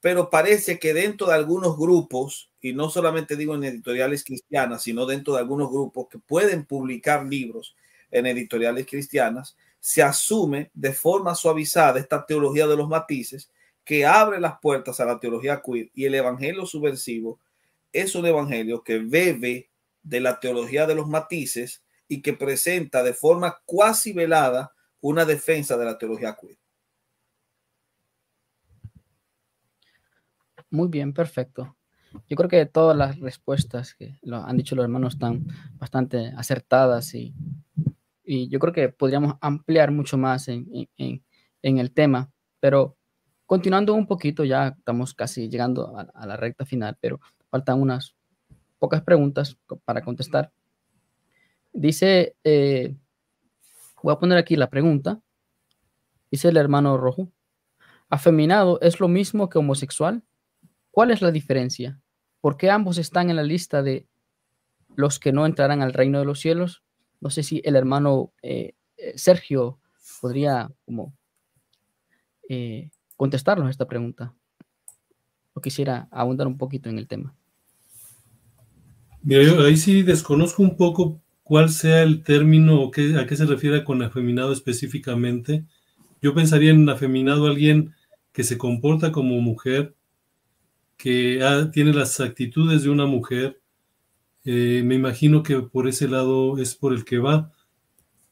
pero parece que dentro de algunos grupos, y no solamente digo en editoriales cristianas, sino dentro de algunos grupos que pueden publicar libros en editoriales cristianas, se asume de forma suavizada esta teología de los matices que abre las puertas a la teología queer, y el evangelio subversivo es un evangelio que bebe de la teología de los matices y que presenta de forma cuasi velada una defensa de la teología queer. Muy bien, perfecto. Yo creo que todas las respuestas que han dicho los hermanos están bastante acertadas, y yo creo que podríamos ampliar mucho más en el tema, pero continuando un poquito, ya estamos casi llegando a la recta final, pero faltan unas pocas preguntas para contestar. Dice, voy a poner aquí la pregunta, dice el hermano Rojo: ¿afeminado es lo mismo que homosexual? ¿Cuál es la diferencia? ¿Por qué ambos están en la lista de los que no entrarán al reino de los cielos? No sé si el hermano Sergio podría como contestarnos esta pregunta, o quisiera ahondar un poquito en el tema. Mira, yo ahí sí desconozco un poco cuál sea el término o a qué se refiere con afeminado específicamente. Yo pensaría en afeminado alguien que se comporta como mujer, que tiene las actitudes de una mujer. Me imagino que por ese lado es por el que va.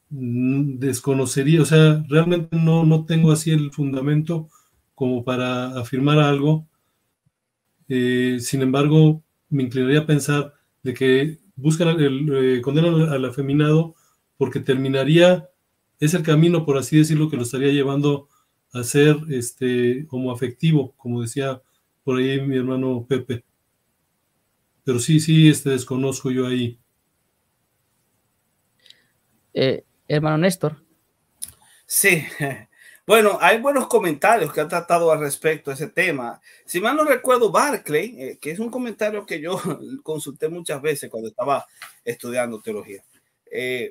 Desconocería, o sea, realmente no tengo así el fundamento como para afirmar algo. Sin embargo, me inclinaría a pensar de que buscan condenan al afeminado porque es el camino, por así decirlo, que lo estaría llevando a ser homoafectivo, como decía por ahí mi hermano Pepe. Pero sí, desconozco yo ahí. Hermano Néstor. Sí, bueno, hay buenos comentarios que han tratado al respecto a ese tema. Si mal no recuerdo, Barclay, que es un comentario que yo consulté muchas veces cuando estaba estudiando teología.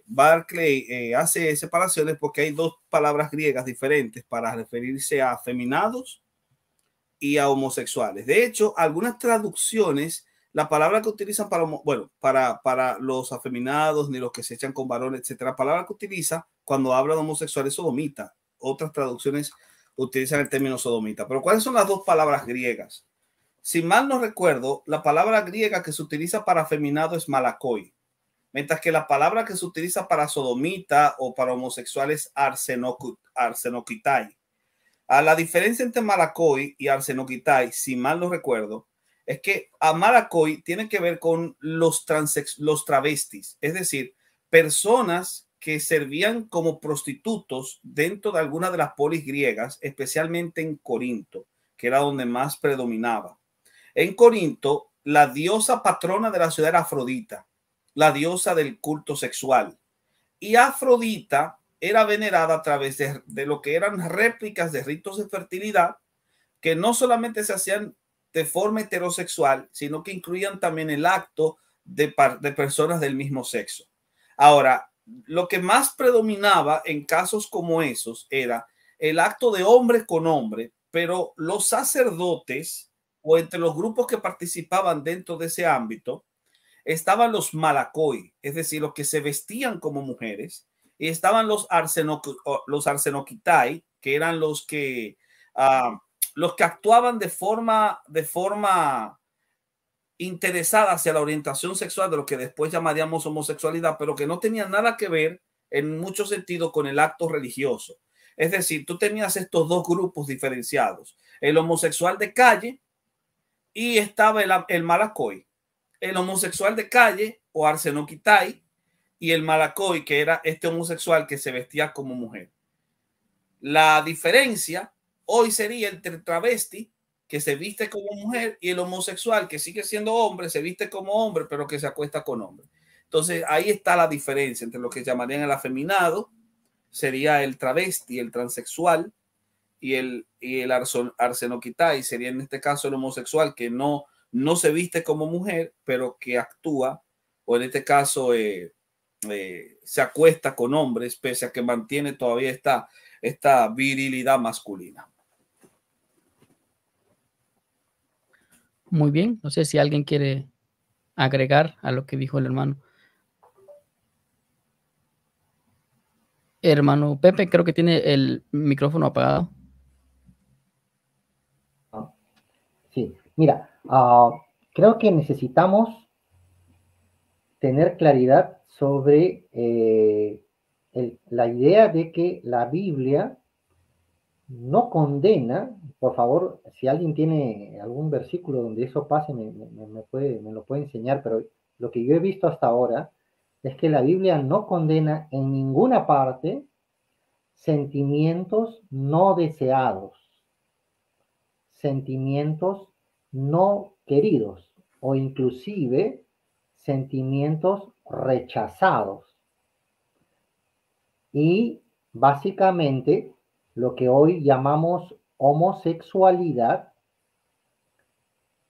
Barclay hace separaciones porque hay dos palabras griegas diferentes para referirse a afeminados y a homosexuales. De hecho, algunas traducciones, la palabra que utilizan para los afeminados, ni los que se echan con varones, etcétera, la palabra que utiliza cuando habla de homosexuales es sodomita. Otras traducciones utilizan el término sodomita. Pero ¿cuáles son las dos palabras griegas? Si mal no recuerdo, la palabra griega que se utiliza para afeminado es malakoi, mientras que la palabra que se utiliza para sodomita o para homosexuales es arsenokitai. La diferencia entre malakoi y arsenokitai, si mal no recuerdo, es que a malakoi tiene que ver con los travestis, es decir, personas que servían como prostitutos dentro de alguna de las polis griegas, especialmente en Corinto, que era donde más predominaba. En Corinto, la diosa patrona de la ciudad era Afrodita, la diosa del culto sexual. Y Afrodita era venerada a través de lo que eran réplicas de ritos de fertilidad, que no solamente se hacían de forma heterosexual, sino que incluían también el acto de personas del mismo sexo. Ahora, lo que más predominaba en casos como esos era el acto de hombre con hombre, pero los sacerdotes o entre los grupos que participaban dentro de ese ámbito estaban los malakoi, es decir, los que se vestían como mujeres, y estaban los arsenokitai, que eran los que los que actuaban de forma interesada hacia la orientación sexual de lo que después llamaríamos homosexualidad, pero que no tenían nada que ver en muchos sentidos con el acto religioso. Es decir, tú tenías estos dos grupos diferenciados, el homosexual de calle y estaba el malacoy. El homosexual de calle o arsenoquitai y el malacoy, que era este homosexual que se vestía como mujer. La diferencia hoy sería entre el travesti, que se viste como mujer, y el homosexual, que sigue siendo hombre, se viste como hombre, pero que se acuesta con hombre. Entonces, ahí está la diferencia entre lo que llamarían el afeminado, sería el travesti, el transexual, y el arsenoquitai sería en este caso el homosexual, que no se viste como mujer, pero que actúa, o en este caso se acuesta con hombres, pese a que mantiene todavía esta virilidad masculina. Muy bien, no sé si alguien quiere agregar a lo que dijo el hermano. Hermano Pepe, creo que tiene el micrófono apagado. Sí, mira, creo que necesitamos tener claridad sobre la idea de que la Biblia no condena. Por favor, si alguien tiene algún versículo donde eso pase, me lo puede enseñar, pero lo que yo he visto hasta ahora es que la Biblia no condena en ninguna parte sentimientos no deseados, sentimientos no queridos o inclusive sentimientos rechazados. Y básicamente lo que hoy llamamos homosexualidad,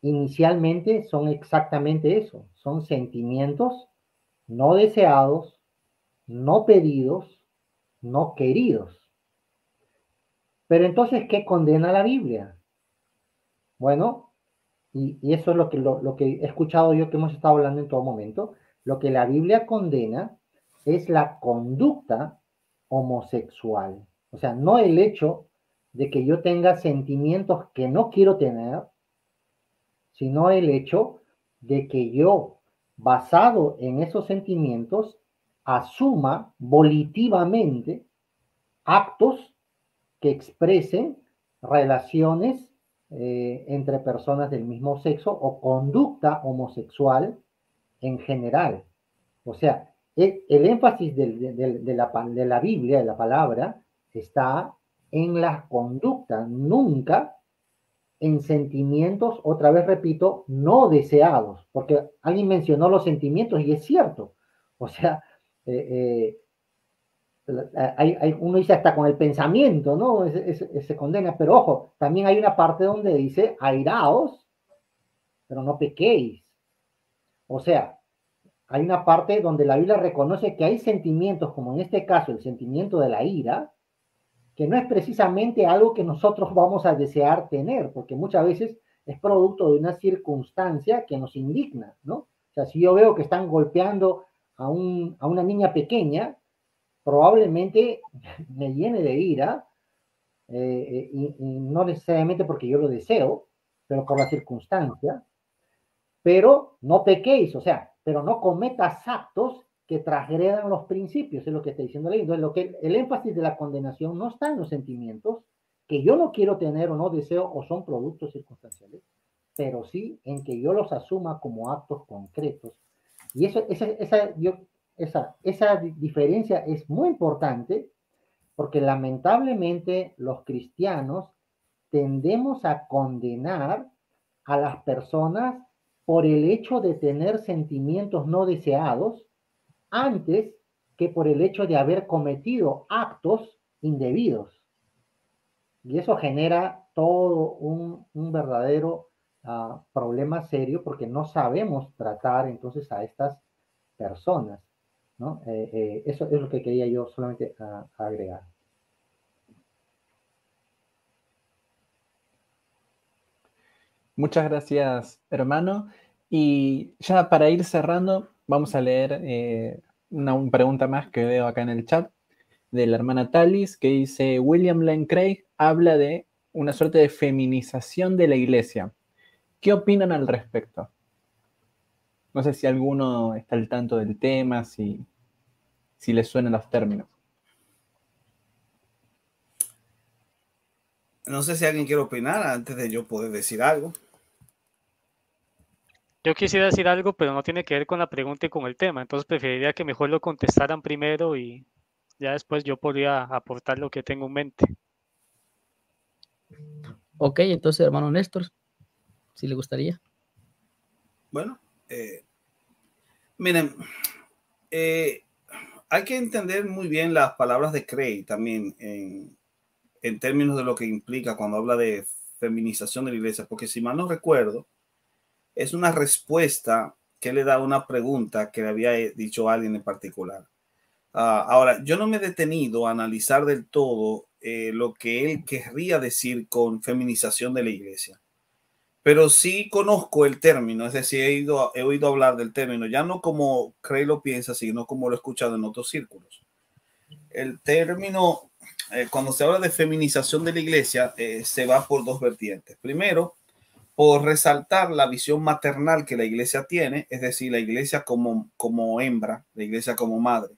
inicialmente son exactamente eso, son sentimientos no deseados, no pedidos, no queridos. Pero entonces, ¿qué condena la Biblia? Bueno, y eso es lo que he escuchado yo, que hemos estado hablando en todo momento. Lo que la Biblia condena es la conducta homosexual. O sea, no el hecho de que yo tenga sentimientos que no quiero tener, sino el hecho de que yo, basado en esos sentimientos, asuma volitivamente actos que expresen relaciones entre personas del mismo sexo o conducta homosexual en general. O sea, el énfasis de la Biblia, de la palabra, está en la conducta, nunca en sentimientos, otra vez repito, no deseados, porque alguien mencionó los sentimientos y es cierto. O sea, uno dice hasta con el pensamiento, ¿no? Se condena, pero ojo, también hay una parte donde dice airaos, pero no pequéis. O sea, hay una parte donde la Biblia reconoce que hay sentimientos, como en este caso el sentimiento de la ira, que no es precisamente algo que nosotros vamos a desear tener, porque muchas veces es producto de una circunstancia que nos indigna, ¿no? O sea, si yo veo que están golpeando a una niña pequeña, probablemente me llene de ira, y no necesariamente porque yo lo deseo, pero por la circunstancia. Pero no pequéis, o sea, pero no cometas actos que transgredan los principios, es lo que está diciendo la ley. Entonces, el énfasis de la condenación no está en los sentimientos que yo no quiero tener o no deseo o son productos circunstanciales, pero sí en que yo los asuma como actos concretos. Y esa diferencia es muy importante porque lamentablemente los cristianos tendemos a condenar a las personas por el hecho de tener sentimientos no deseados antes que por el hecho de haber cometido actos indebidos. Y eso genera todo un verdadero problema serio porque no sabemos tratar entonces a estas personas, ¿no? Eso es lo que quería yo solamente agregar. Muchas gracias, hermano. Y ya para ir cerrando, vamos a leer una pregunta más que veo acá en el chat de la hermana Talis, que dice: William Lane Craig habla de una suerte de feminización de la iglesia. ¿Qué opinan al respecto? No sé si alguno está al tanto del tema, si les suenan los términos. No sé si alguien quiere opinar antes de yo poder decir algo. Yo quisiera decir algo, pero no tiene que ver con la pregunta y con el tema. Entonces preferiría que mejor lo contestaran primero y ya después yo podría aportar lo que tengo en mente. Ok, entonces, hermano Néstor, si le gustaría. Bueno, miren, hay que entender muy bien las palabras de Cray también en términos de lo que implica cuando habla de feminización de la iglesia, porque si mal no recuerdo, es una respuesta que le da a una pregunta que le había dicho alguien en particular. Ahora, yo no me he detenido a analizar del todo lo que él querría decir con feminización de la iglesia, pero sí conozco el término, es decir, he oído hablar del término, ya no como Cray lo piensa, sino como lo he escuchado en otros círculos. El término, cuando se habla de feminización de la iglesia, se va por dos vertientes. Primero, por resaltar la visión maternal que la iglesia tiene, es decir, la iglesia como hembra, la iglesia como madre.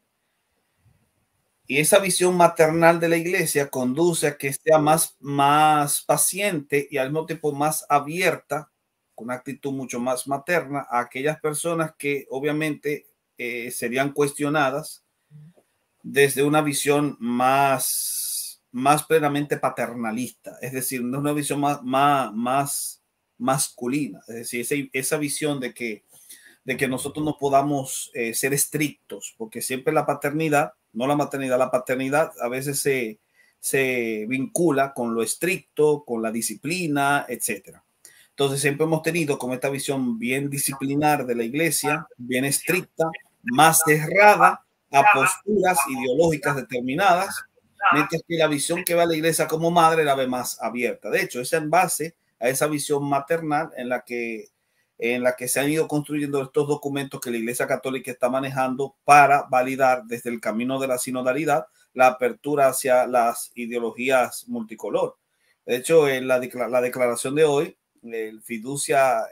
Y esa visión maternal de la iglesia conduce a que sea más paciente y al mismo tiempo más abierta, con una actitud mucho más materna a aquellas personas que obviamente serían cuestionadas desde una visión más plenamente paternalista, es decir, no una visión más masculina, es decir, esa visión de que nosotros no podamos ser estrictos, porque siempre la paternidad, no la maternidad, la paternidad a veces se vincula con lo estricto, con la disciplina, etcétera. Entonces siempre hemos tenido como esta visión bien disciplinar de la iglesia, bien estricta, más cerrada a posturas ideológicas determinadas, mientras que la visión que ve a la iglesia como madre la ve más abierta. De hecho, es en base a esa visión maternal en la que se han ido construyendo estos documentos que la Iglesia Católica está manejando para validar desde el camino de la sinodalidad la apertura hacia las ideologías multicolor. De hecho, en la declaración de hoy, el fiducia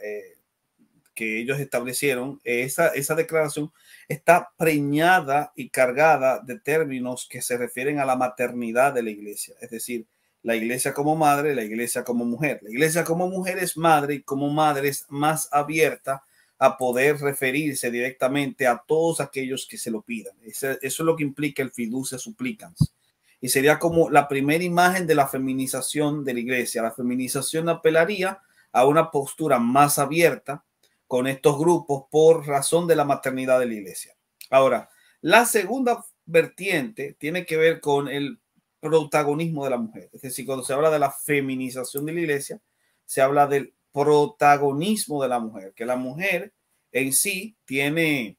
que ellos establecieron, esa declaración está preñada y cargada de términos que se refieren a la maternidad de la iglesia, es decir, la iglesia como madre, la iglesia como mujer. La iglesia como mujer es madre y como madre es más abierta a poder referirse directamente a todos aquellos que se lo pidan. Eso es lo que implica el fiducia supplicans. Y sería como la primera imagen de la feminización de la iglesia. La feminización apelaría a una postura más abierta con estos grupos por razón de la maternidad de la iglesia. Ahora, la segunda vertiente tiene que ver con el protagonismo de la mujer. Es decir, cuando se habla de la feminización de la iglesia, se habla del protagonismo de la mujer, que la mujer en sí tiene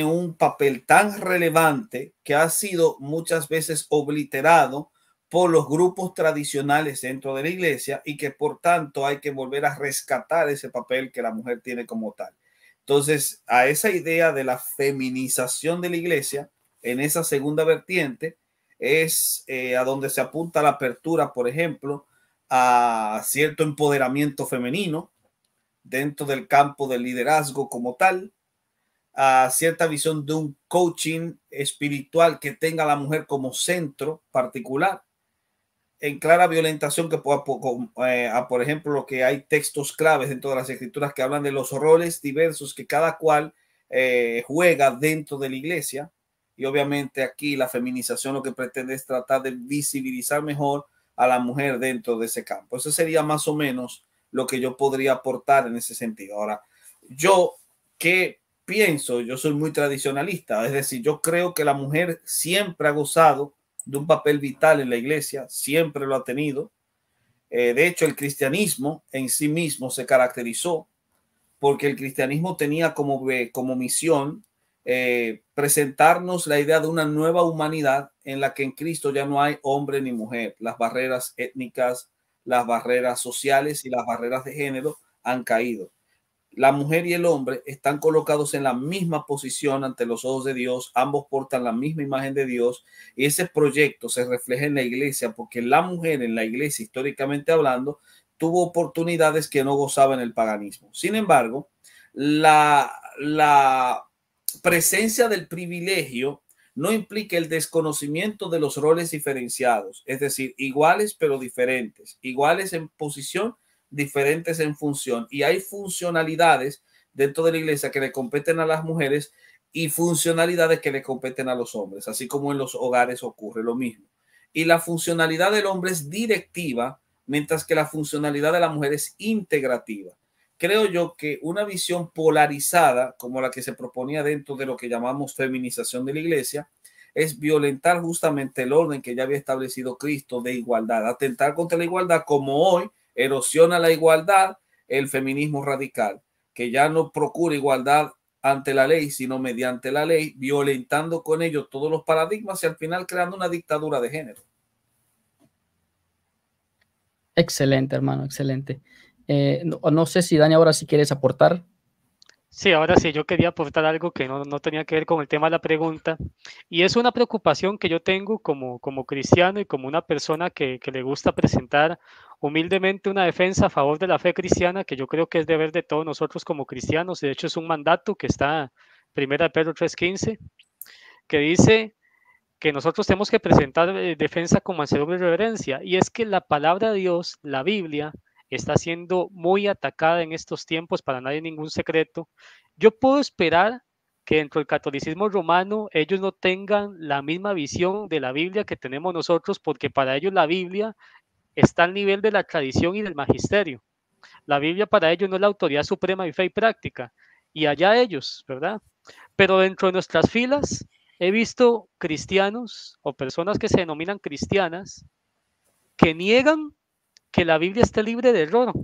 un papel tan relevante que ha sido muchas veces obliterado por los grupos tradicionales dentro de la iglesia y que por tanto hay que volver a rescatar ese papel que la mujer tiene como tal. Entonces, a esa idea de la feminización de la iglesia, en esa segunda vertiente, es a donde se apunta la apertura, por ejemplo, a cierto empoderamiento femenino dentro del campo del liderazgo como tal, a cierta visión de un coaching espiritual que tenga a la mujer como centro particular, en clara violentación que por ejemplo, lo que hay textos claves dentro de las escrituras que hablan de los roles diversos que cada cual juega dentro de la iglesia. Y obviamente aquí la feminización lo que pretende es tratar de visibilizar mejor a la mujer dentro de ese campo. Eso sería más o menos lo que yo podría aportar en ese sentido. Ahora, yo que pienso, yo soy muy tradicionalista, es decir, yo creo que la mujer siempre ha gozado de un papel vital en la iglesia, siempre lo ha tenido. De hecho, el cristianismo en sí mismo se caracterizó porque el cristianismo tenía como misión presentarnos la idea de una nueva humanidad en la que en Cristo ya no hay hombre ni mujer. Las barreras étnicas, las barreras sociales y las barreras de género han caído. la mujer y el hombre están colocados en la misma posición ante los ojos de Dios, ambos portan la misma imagen de Dios, y ese proyecto se refleja en la iglesia, porque la mujer en la iglesia, históricamente hablando, tuvo oportunidades que no gozaba en el paganismo. Sin embargo, la presencia del privilegio no implica el desconocimiento de los roles diferenciados, es decir, iguales pero diferentes, iguales en posición, diferentes en función, y hay funcionalidades dentro de la iglesia que le competen a las mujeres y funcionalidades que le competen a los hombres, así como en los hogares ocurre lo mismo. Y la funcionalidad del hombre es directiva, mientras que la funcionalidad de la mujer es integrativa. Creo yo que una visión polarizada, como la que se proponía dentro de lo que llamamos feminización de la iglesia, es violentar justamente el orden que ya había establecido Cristo de igualdad, atentar contra la igualdad, como hoy erosiona la igualdad el feminismo radical, que ya no procura igualdad ante la ley, sino mediante la ley, violentando con ello todos los paradigmas y al final creando una dictadura de género. Excelente, hermano, excelente. No sé si Dani ahora sí quieres aportar. Sí, ahora sí, yo quería aportar algo que no tenía que ver con el tema de la pregunta, y es una preocupación que yo tengo como cristiano y como una persona que le gusta presentar humildemente una defensa a favor de la fe cristiana, que yo creo que es deber de todos nosotros como cristianos. De hecho, es un mandato que está en 1 Pedro 3:15, que dice que nosotros tenemos que presentar defensa con mansedumbre y reverencia, y es que la palabra de Dios, la Biblia, está siendo muy atacada en estos tiempos, para nadie ningún secreto. Yo puedo esperar que dentro del catolicismo romano ellos no tengan la misma visión de la Biblia que tenemos nosotros, porque para ellos la Biblia está al nivel de la tradición y del magisterio. La Biblia para ellos no es la autoridad suprema de fe y práctica, y allá ellos, ¿verdad? Pero dentro de nuestras filas he visto cristianos o personas que se denominan cristianas que niegan que la Biblia esté libre de error.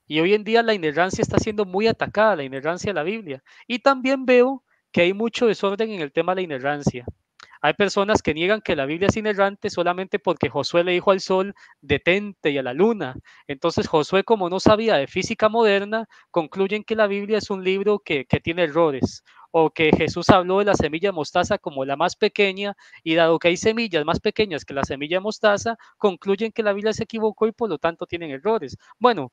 Y hoy en día la inerrancia está siendo muy atacada, la inerrancia de la Biblia. Y también veo que hay mucho desorden en el tema de la inerrancia. Hay personas que niegan que la Biblia es inerrante solamente porque Josué le dijo al sol, detente, y a la luna. Entonces Josué, como no sabía de física moderna, concluyen que la Biblia es un libro que tiene errores, o que Jesús habló de la semilla de mostaza como la más pequeña, y dado que hay semillas más pequeñas que la semilla de mostaza, concluyen que la Biblia se equivocó y por lo tanto tienen errores. Bueno,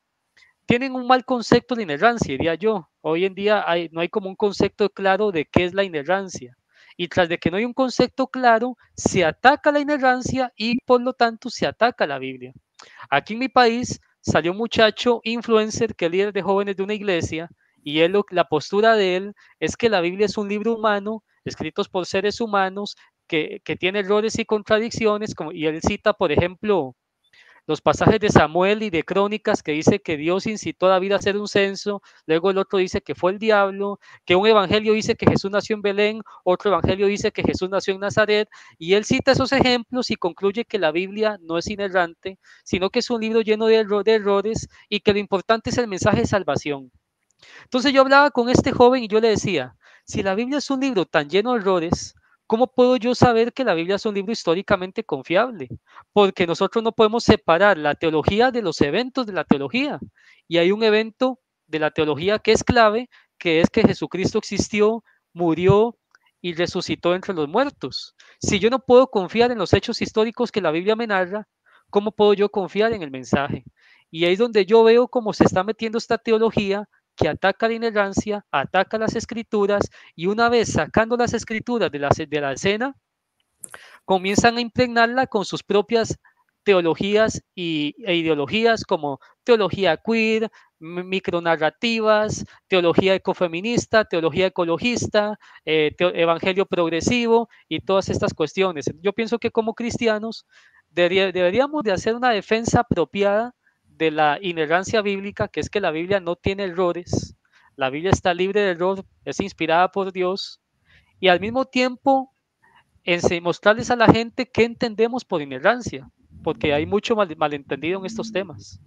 tienen un mal concepto de inerrancia, diría yo. Hoy en día no hay como un concepto claro de qué es la inerrancia. Y tras de que no hay un concepto claro, se ataca la inerrancia y por lo tanto se ataca la Biblia. Aquí en mi país salió un muchacho influencer que es líder de jóvenes de una iglesia, y la postura de él es que la Biblia es un libro humano, escritos por seres humanos, que tiene errores y contradicciones, y él cita, por ejemplo, los pasajes de Samuel y de Crónicas, que dice que Dios incitó a David a hacer un censo, luego el otro dice que fue el diablo, que un evangelio dice que Jesús nació en Belén, otro evangelio dice que Jesús nació en Nazaret, y él cita esos ejemplos y concluye que la Biblia no es inerrante, sino que es un libro lleno de errores, y que lo importante es el mensaje de salvación. Entonces yo hablaba con este joven y yo le decía, si la Biblia es un libro tan lleno de errores, ¿cómo puedo yo saber que la Biblia es un libro históricamente confiable? Porque nosotros no podemos separar la teología de los eventos de la teología. Y hay un evento de la teología que es clave, que es que Jesucristo existió, murió y resucitó entre los muertos. Si yo no puedo confiar en los hechos históricos que la Biblia me narra, ¿cómo puedo yo confiar en el mensaje? Y ahí es donde yo veo cómo se está metiendo esta teología que ataca la inerrancia, ataca las escrituras, y una vez sacando las escrituras de la escena, comienzan a impregnarla con sus propias teologías e ideologías, como teología queer, micronarrativas, teología ecofeminista, teología ecologista, evangelio progresivo y todas estas cuestiones. Yo pienso que como cristianos deberíamos de hacer una defensa apropiada de la inerrancia bíblica, que es que la Biblia no tiene errores, la Biblia está libre de error, es inspirada por Dios, y al mismo tiempo mostrarles a la gente qué entendemos por inerrancia, porque hay mucho malentendido en estos temas.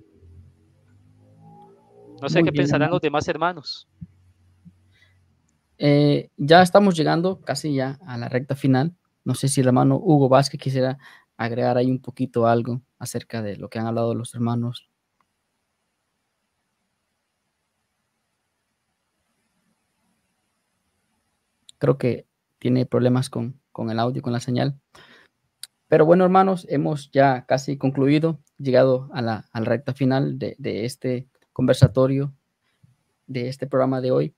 No sé qué pensarán los demás hermanos. Ya estamos llegando casi ya a la recta final. No sé si el hermano Hugo Vázquez quisiera agregar ahí un poquito algo acerca de lo que han hablado los hermanos. creo que tiene problemas con el audio, con la señal. Pero bueno, hermanos, hemos ya casi concluido, llegado a la recta final de este conversatorio, de este programa de hoy.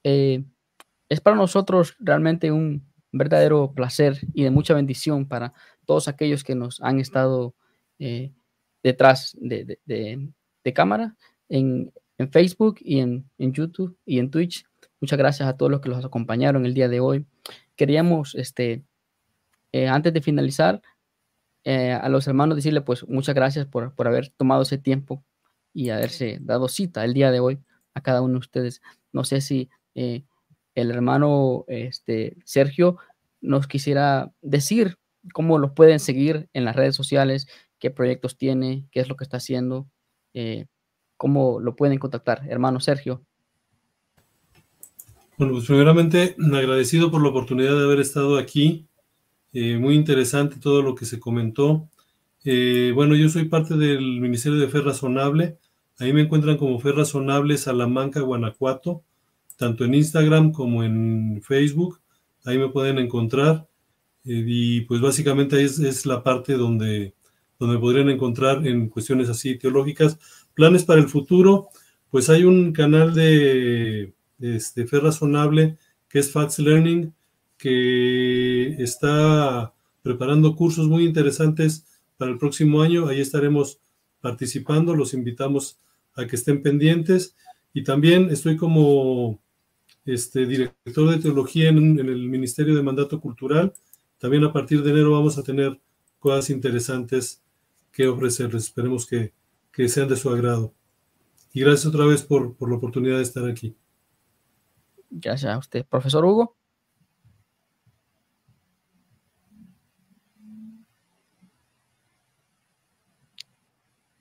Es para nosotros realmente un verdadero placer y de mucha bendición para todos aquellos que nos han estado detrás de cámara en Facebook y en YouTube y en Twitch. Muchas gracias a todos los que los acompañaron el día de hoy. Queríamos, antes de finalizar, a los hermanos decirle pues muchas gracias por haber tomado ese tiempo y haberse dado cita el día de hoy a cada uno de ustedes. No sé si el hermano Sergio nos quisiera decir cómo los pueden seguir en las redes sociales, qué proyectos tiene, qué es lo que está haciendo, cómo lo pueden contactar. Hermano Sergio. Bueno, pues primeramente agradecido por la oportunidad de haber estado aquí. Muy interesante todo lo que se comentó. Bueno, yo soy parte del Ministerio de Fe Razonable. Ahí me encuentran como Fe Razonable Salamanca, Guanajuato, tanto en Instagram como en Facebook. Ahí me pueden encontrar. Y pues básicamente ahí es la parte donde podrían encontrar en cuestiones así teológicas. Planes para el futuro, pues hay un canal de Fe Razonable que es Facts Learning, que está preparando cursos muy interesantes para el próximo año. Ahí estaremos participando, los invitamos a que estén pendientes. Y también estoy como director de teología en el Ministerio de Mandato Cultural. También a partir de enero vamos a tener cosas interesantes que ofrecerles. Esperemos que sean de su agrado. Y gracias otra vez por la oportunidad de estar aquí. Gracias a usted. Profesor Hugo.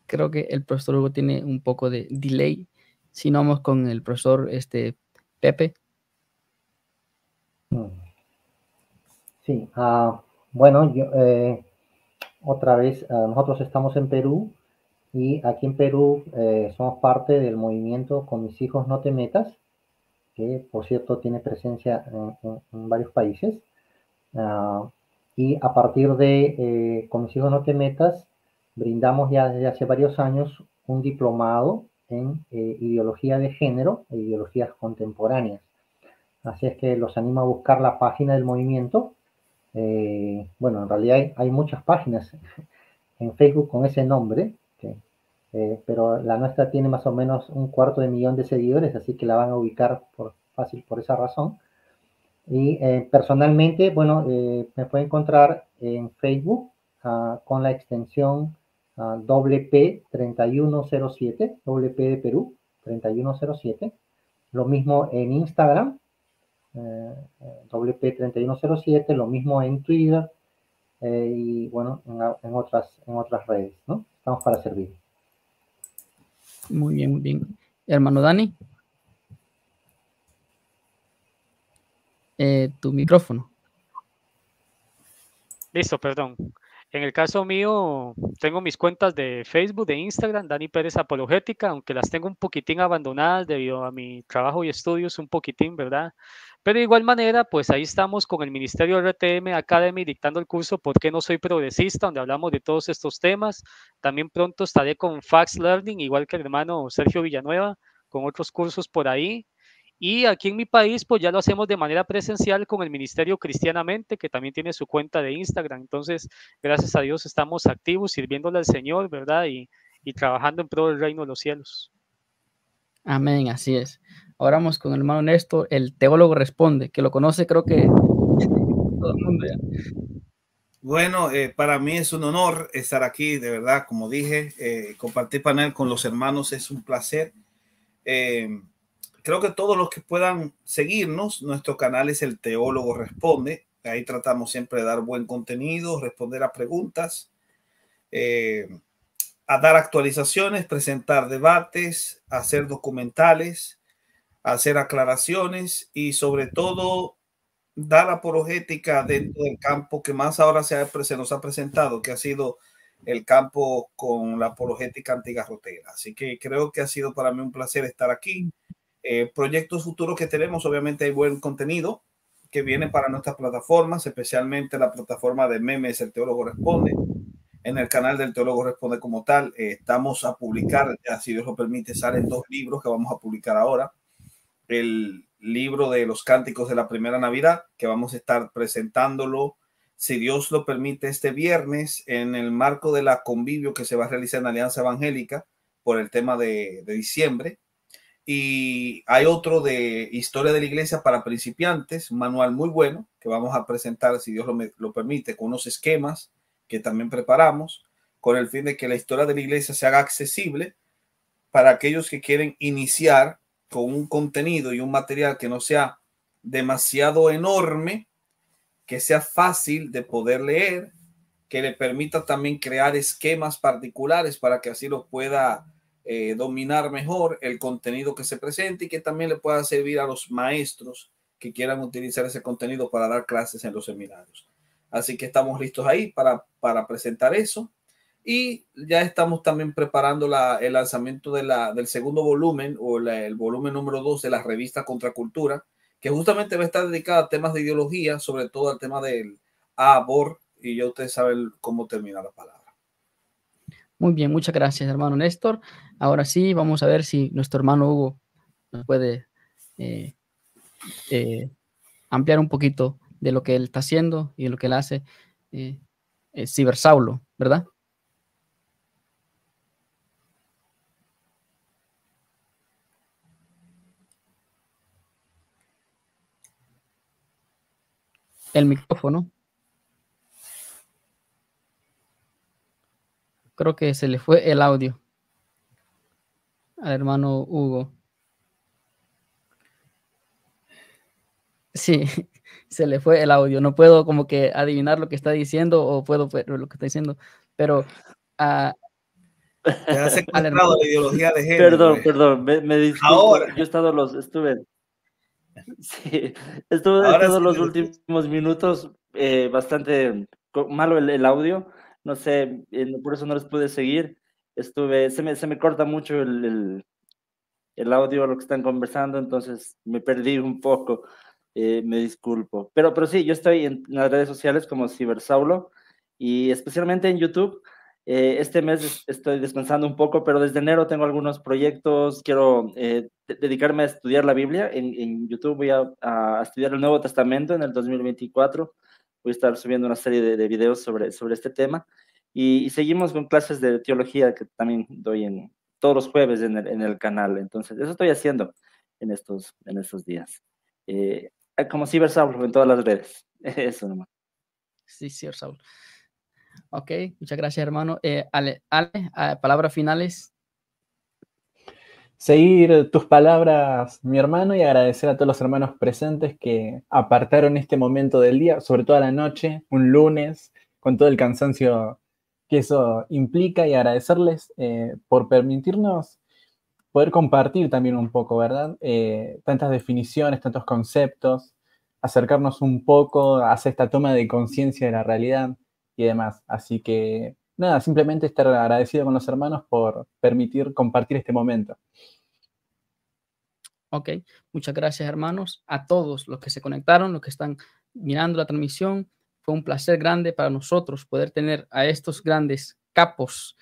Creo que el profesor Hugo tiene un poco de delay. Si no, vamos con el profesor Pepe. Sí, bueno, yo, otra vez, nosotros estamos en Perú y aquí en Perú somos parte del movimiento Con Mis Hijos No Te Metas, que por cierto tiene presencia en varios países. Y a partir de Con Mis Hijos No Te Metas, brindamos ya desde hace varios años un diplomado en ideología de género e ideologías contemporáneas. Así es que los animo a buscar la página del movimiento. Bueno, en realidad hay muchas páginas en Facebook con ese nombre, pero la nuestra tiene más o menos 250.000 de seguidores, así que la van a ubicar fácil por esa razón. Y personalmente, bueno, me pueden encontrar en Facebook con la extensión WP3107, WP de Perú, 3107. Lo mismo en Instagram, WP3107, lo mismo en Twitter y bueno, en otras redes, ¿no? Estamos para servir. Muy bien, muy bien. Hermano Dani. Tu micrófono. Listo, perdón. En el caso mío, tengo mis cuentas de Facebook, de Instagram, Dani Pérez Apologética, aunque las tengo un poquitín abandonadas debido a mi trabajo y estudios, un poquitín, ¿verdad? Pero de igual manera, pues ahí estamos con el Ministerio RTM Academy dictando el curso ¿Por qué no soy progresista?, donde hablamos de todos estos temas. También pronto estaré con Facts Learning, igual que el hermano Sergio Villanueva, con otros cursos por ahí. Y aquí en mi país, pues ya lo hacemos de manera presencial con el Ministerio Cristianamente, que también tiene su cuenta de Instagram. Entonces, gracias a Dios estamos activos, sirviéndole al Señor, ¿verdad? Y trabajando en pro del reino de los cielos. Amén, así es. Ahora vamos con el hermano Néstor, el teólogo responde, que lo conoce creo que todo el mundo ya. Bueno, para mí es un honor estar aquí, de verdad, como dije, compartir panel con los hermanos es un placer. Creo que todos los que puedan seguirnos, nuestro canal es el Teólogo Responde. Ahí tratamos siempre de dar buen contenido, responder a preguntas, a dar actualizaciones, presentar debates, hacer documentales, hacer aclaraciones y sobre todo dar apologética dentro del campo que más ahora se nos ha presentado, que ha sido el campo con la apologética antigarrotera. Así que creo que ha sido para mí un placer estar aquí. Proyectos futuros que tenemos, obviamente hay buen contenido que viene para nuestras plataformas, especialmente la plataforma de memes El Teólogo Responde. En el canal del Teólogo Responde como tal, estamos a publicar, ya, si Dios lo permite, salen 2 libros que vamos a publicar ahora. El libro de los cánticos de la primera Navidad, que vamos a estar presentándolo, si Dios lo permite, este viernes en el marco de la convivio que se va a realizar en Alianza Evangélica por el tema de diciembre. Y hay otro de historia de la iglesia para principiantes, un manual muy bueno que vamos a presentar, si Dios lo permite, con unos esquemas que también preparamos con el fin de que la historia de la iglesia se haga accesible para aquellos que quieren iniciar con un contenido y un material que no sea demasiado enorme, que sea fácil de poder leer, que le permita también crear esquemas particulares para que así lo pueda dominar mejor el contenido que se presente y que también le pueda servir a los maestros que quieran utilizar ese contenido para dar clases en los seminarios. Así que estamos listos ahí para presentar eso. Y ya estamos también preparando el lanzamiento del segundo volumen o el volumen número 2 de la revista Contracultura, que justamente va a estar dedicada a temas de ideología, sobre todo al tema del ABOR, y ya ustedes saben cómo termina la palabra. Muy bien, muchas gracias, hermano Néstor. Ahora sí, vamos a ver si nuestro hermano Hugo nos puede ampliar un poquito de lo que él está haciendo y de lo que él hace. Cibersaulo, ¿verdad? El micrófono. Creo que se le fue el audio al hermano Hugo. Sí, se le fue el audio. No puedo como que adivinar lo que está diciendo o puedo ver lo que está diciendo, pero Te has encontrado la ideología de género. Perdón, me disculpo. Ahora. Yo estuve los últimos minutos bastante malo el audio. No sé, por eso no les pude seguir. Se me corta mucho el audio, lo que están conversando, entonces me perdí un poco. Me disculpo. Pero sí, yo estoy en las redes sociales como Cibersaulo y especialmente en YouTube. Este mes estoy descansando un poco, pero desde enero tengo algunos proyectos. Quiero dedicarme a estudiar la Biblia. En YouTube voy a estudiar el Nuevo Testamento en el 2024. Voy a estar subiendo una serie de videos sobre este tema. Y seguimos con clases de teología que también doy todos los jueves en el canal. Entonces, eso estoy haciendo en estos días. Como Cibersaulo en todas las redes. Eso nomás. Sí, Cibersaulo. Ok, muchas gracias, hermano. Ale, palabras finales. Seguir tus palabras, mi hermano, y agradecer a todos los hermanos presentes que apartaron este momento del día, sobre todo a la noche, un lunes, con todo el cansancio que eso implica, y agradecerles por permitirnos poder compartir también un poco, ¿verdad? Tantas definiciones, tantos conceptos, acercarnos un poco hacia esta toma de conciencia de la realidad y demás. Así que, nada, simplemente estar agradecido con los hermanos por permitir compartir este momento. Ok, muchas gracias, hermanos, a todos los que se conectaron, los que están mirando la transmisión. Fue un placer grande para nosotros poder tener a estos grandes capos,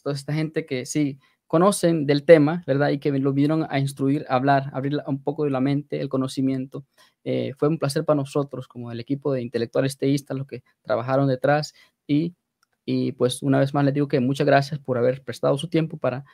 toda esta gente que sí conocen del tema, ¿verdad? Y que lo vieron a instruir, a hablar, a abrir un poco de la mente, el conocimiento. Fue un placer para nosotros, como el equipo de intelectuales teístas, los que trabajaron detrás. Y pues una vez más les digo que muchas gracias por haber prestado su tiempo para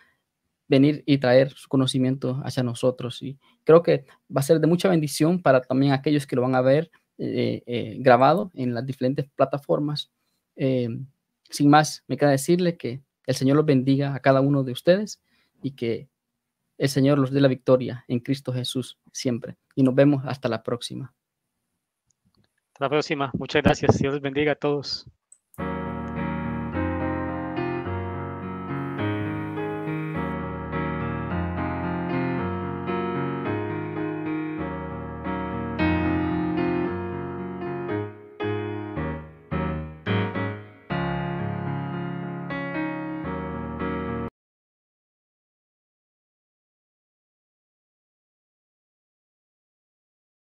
venir y traer su conocimiento hacia nosotros. Y creo que va a ser de mucha bendición para también aquellos que lo van a ver grabado en las diferentes plataformas. Sin más, me queda decirle que el Señor los bendiga a cada uno de ustedes y que el Señor los dé la victoria en Cristo Jesús siempre. Y nos vemos hasta la próxima. Hasta la próxima. Muchas gracias. Dios los bendiga a todos.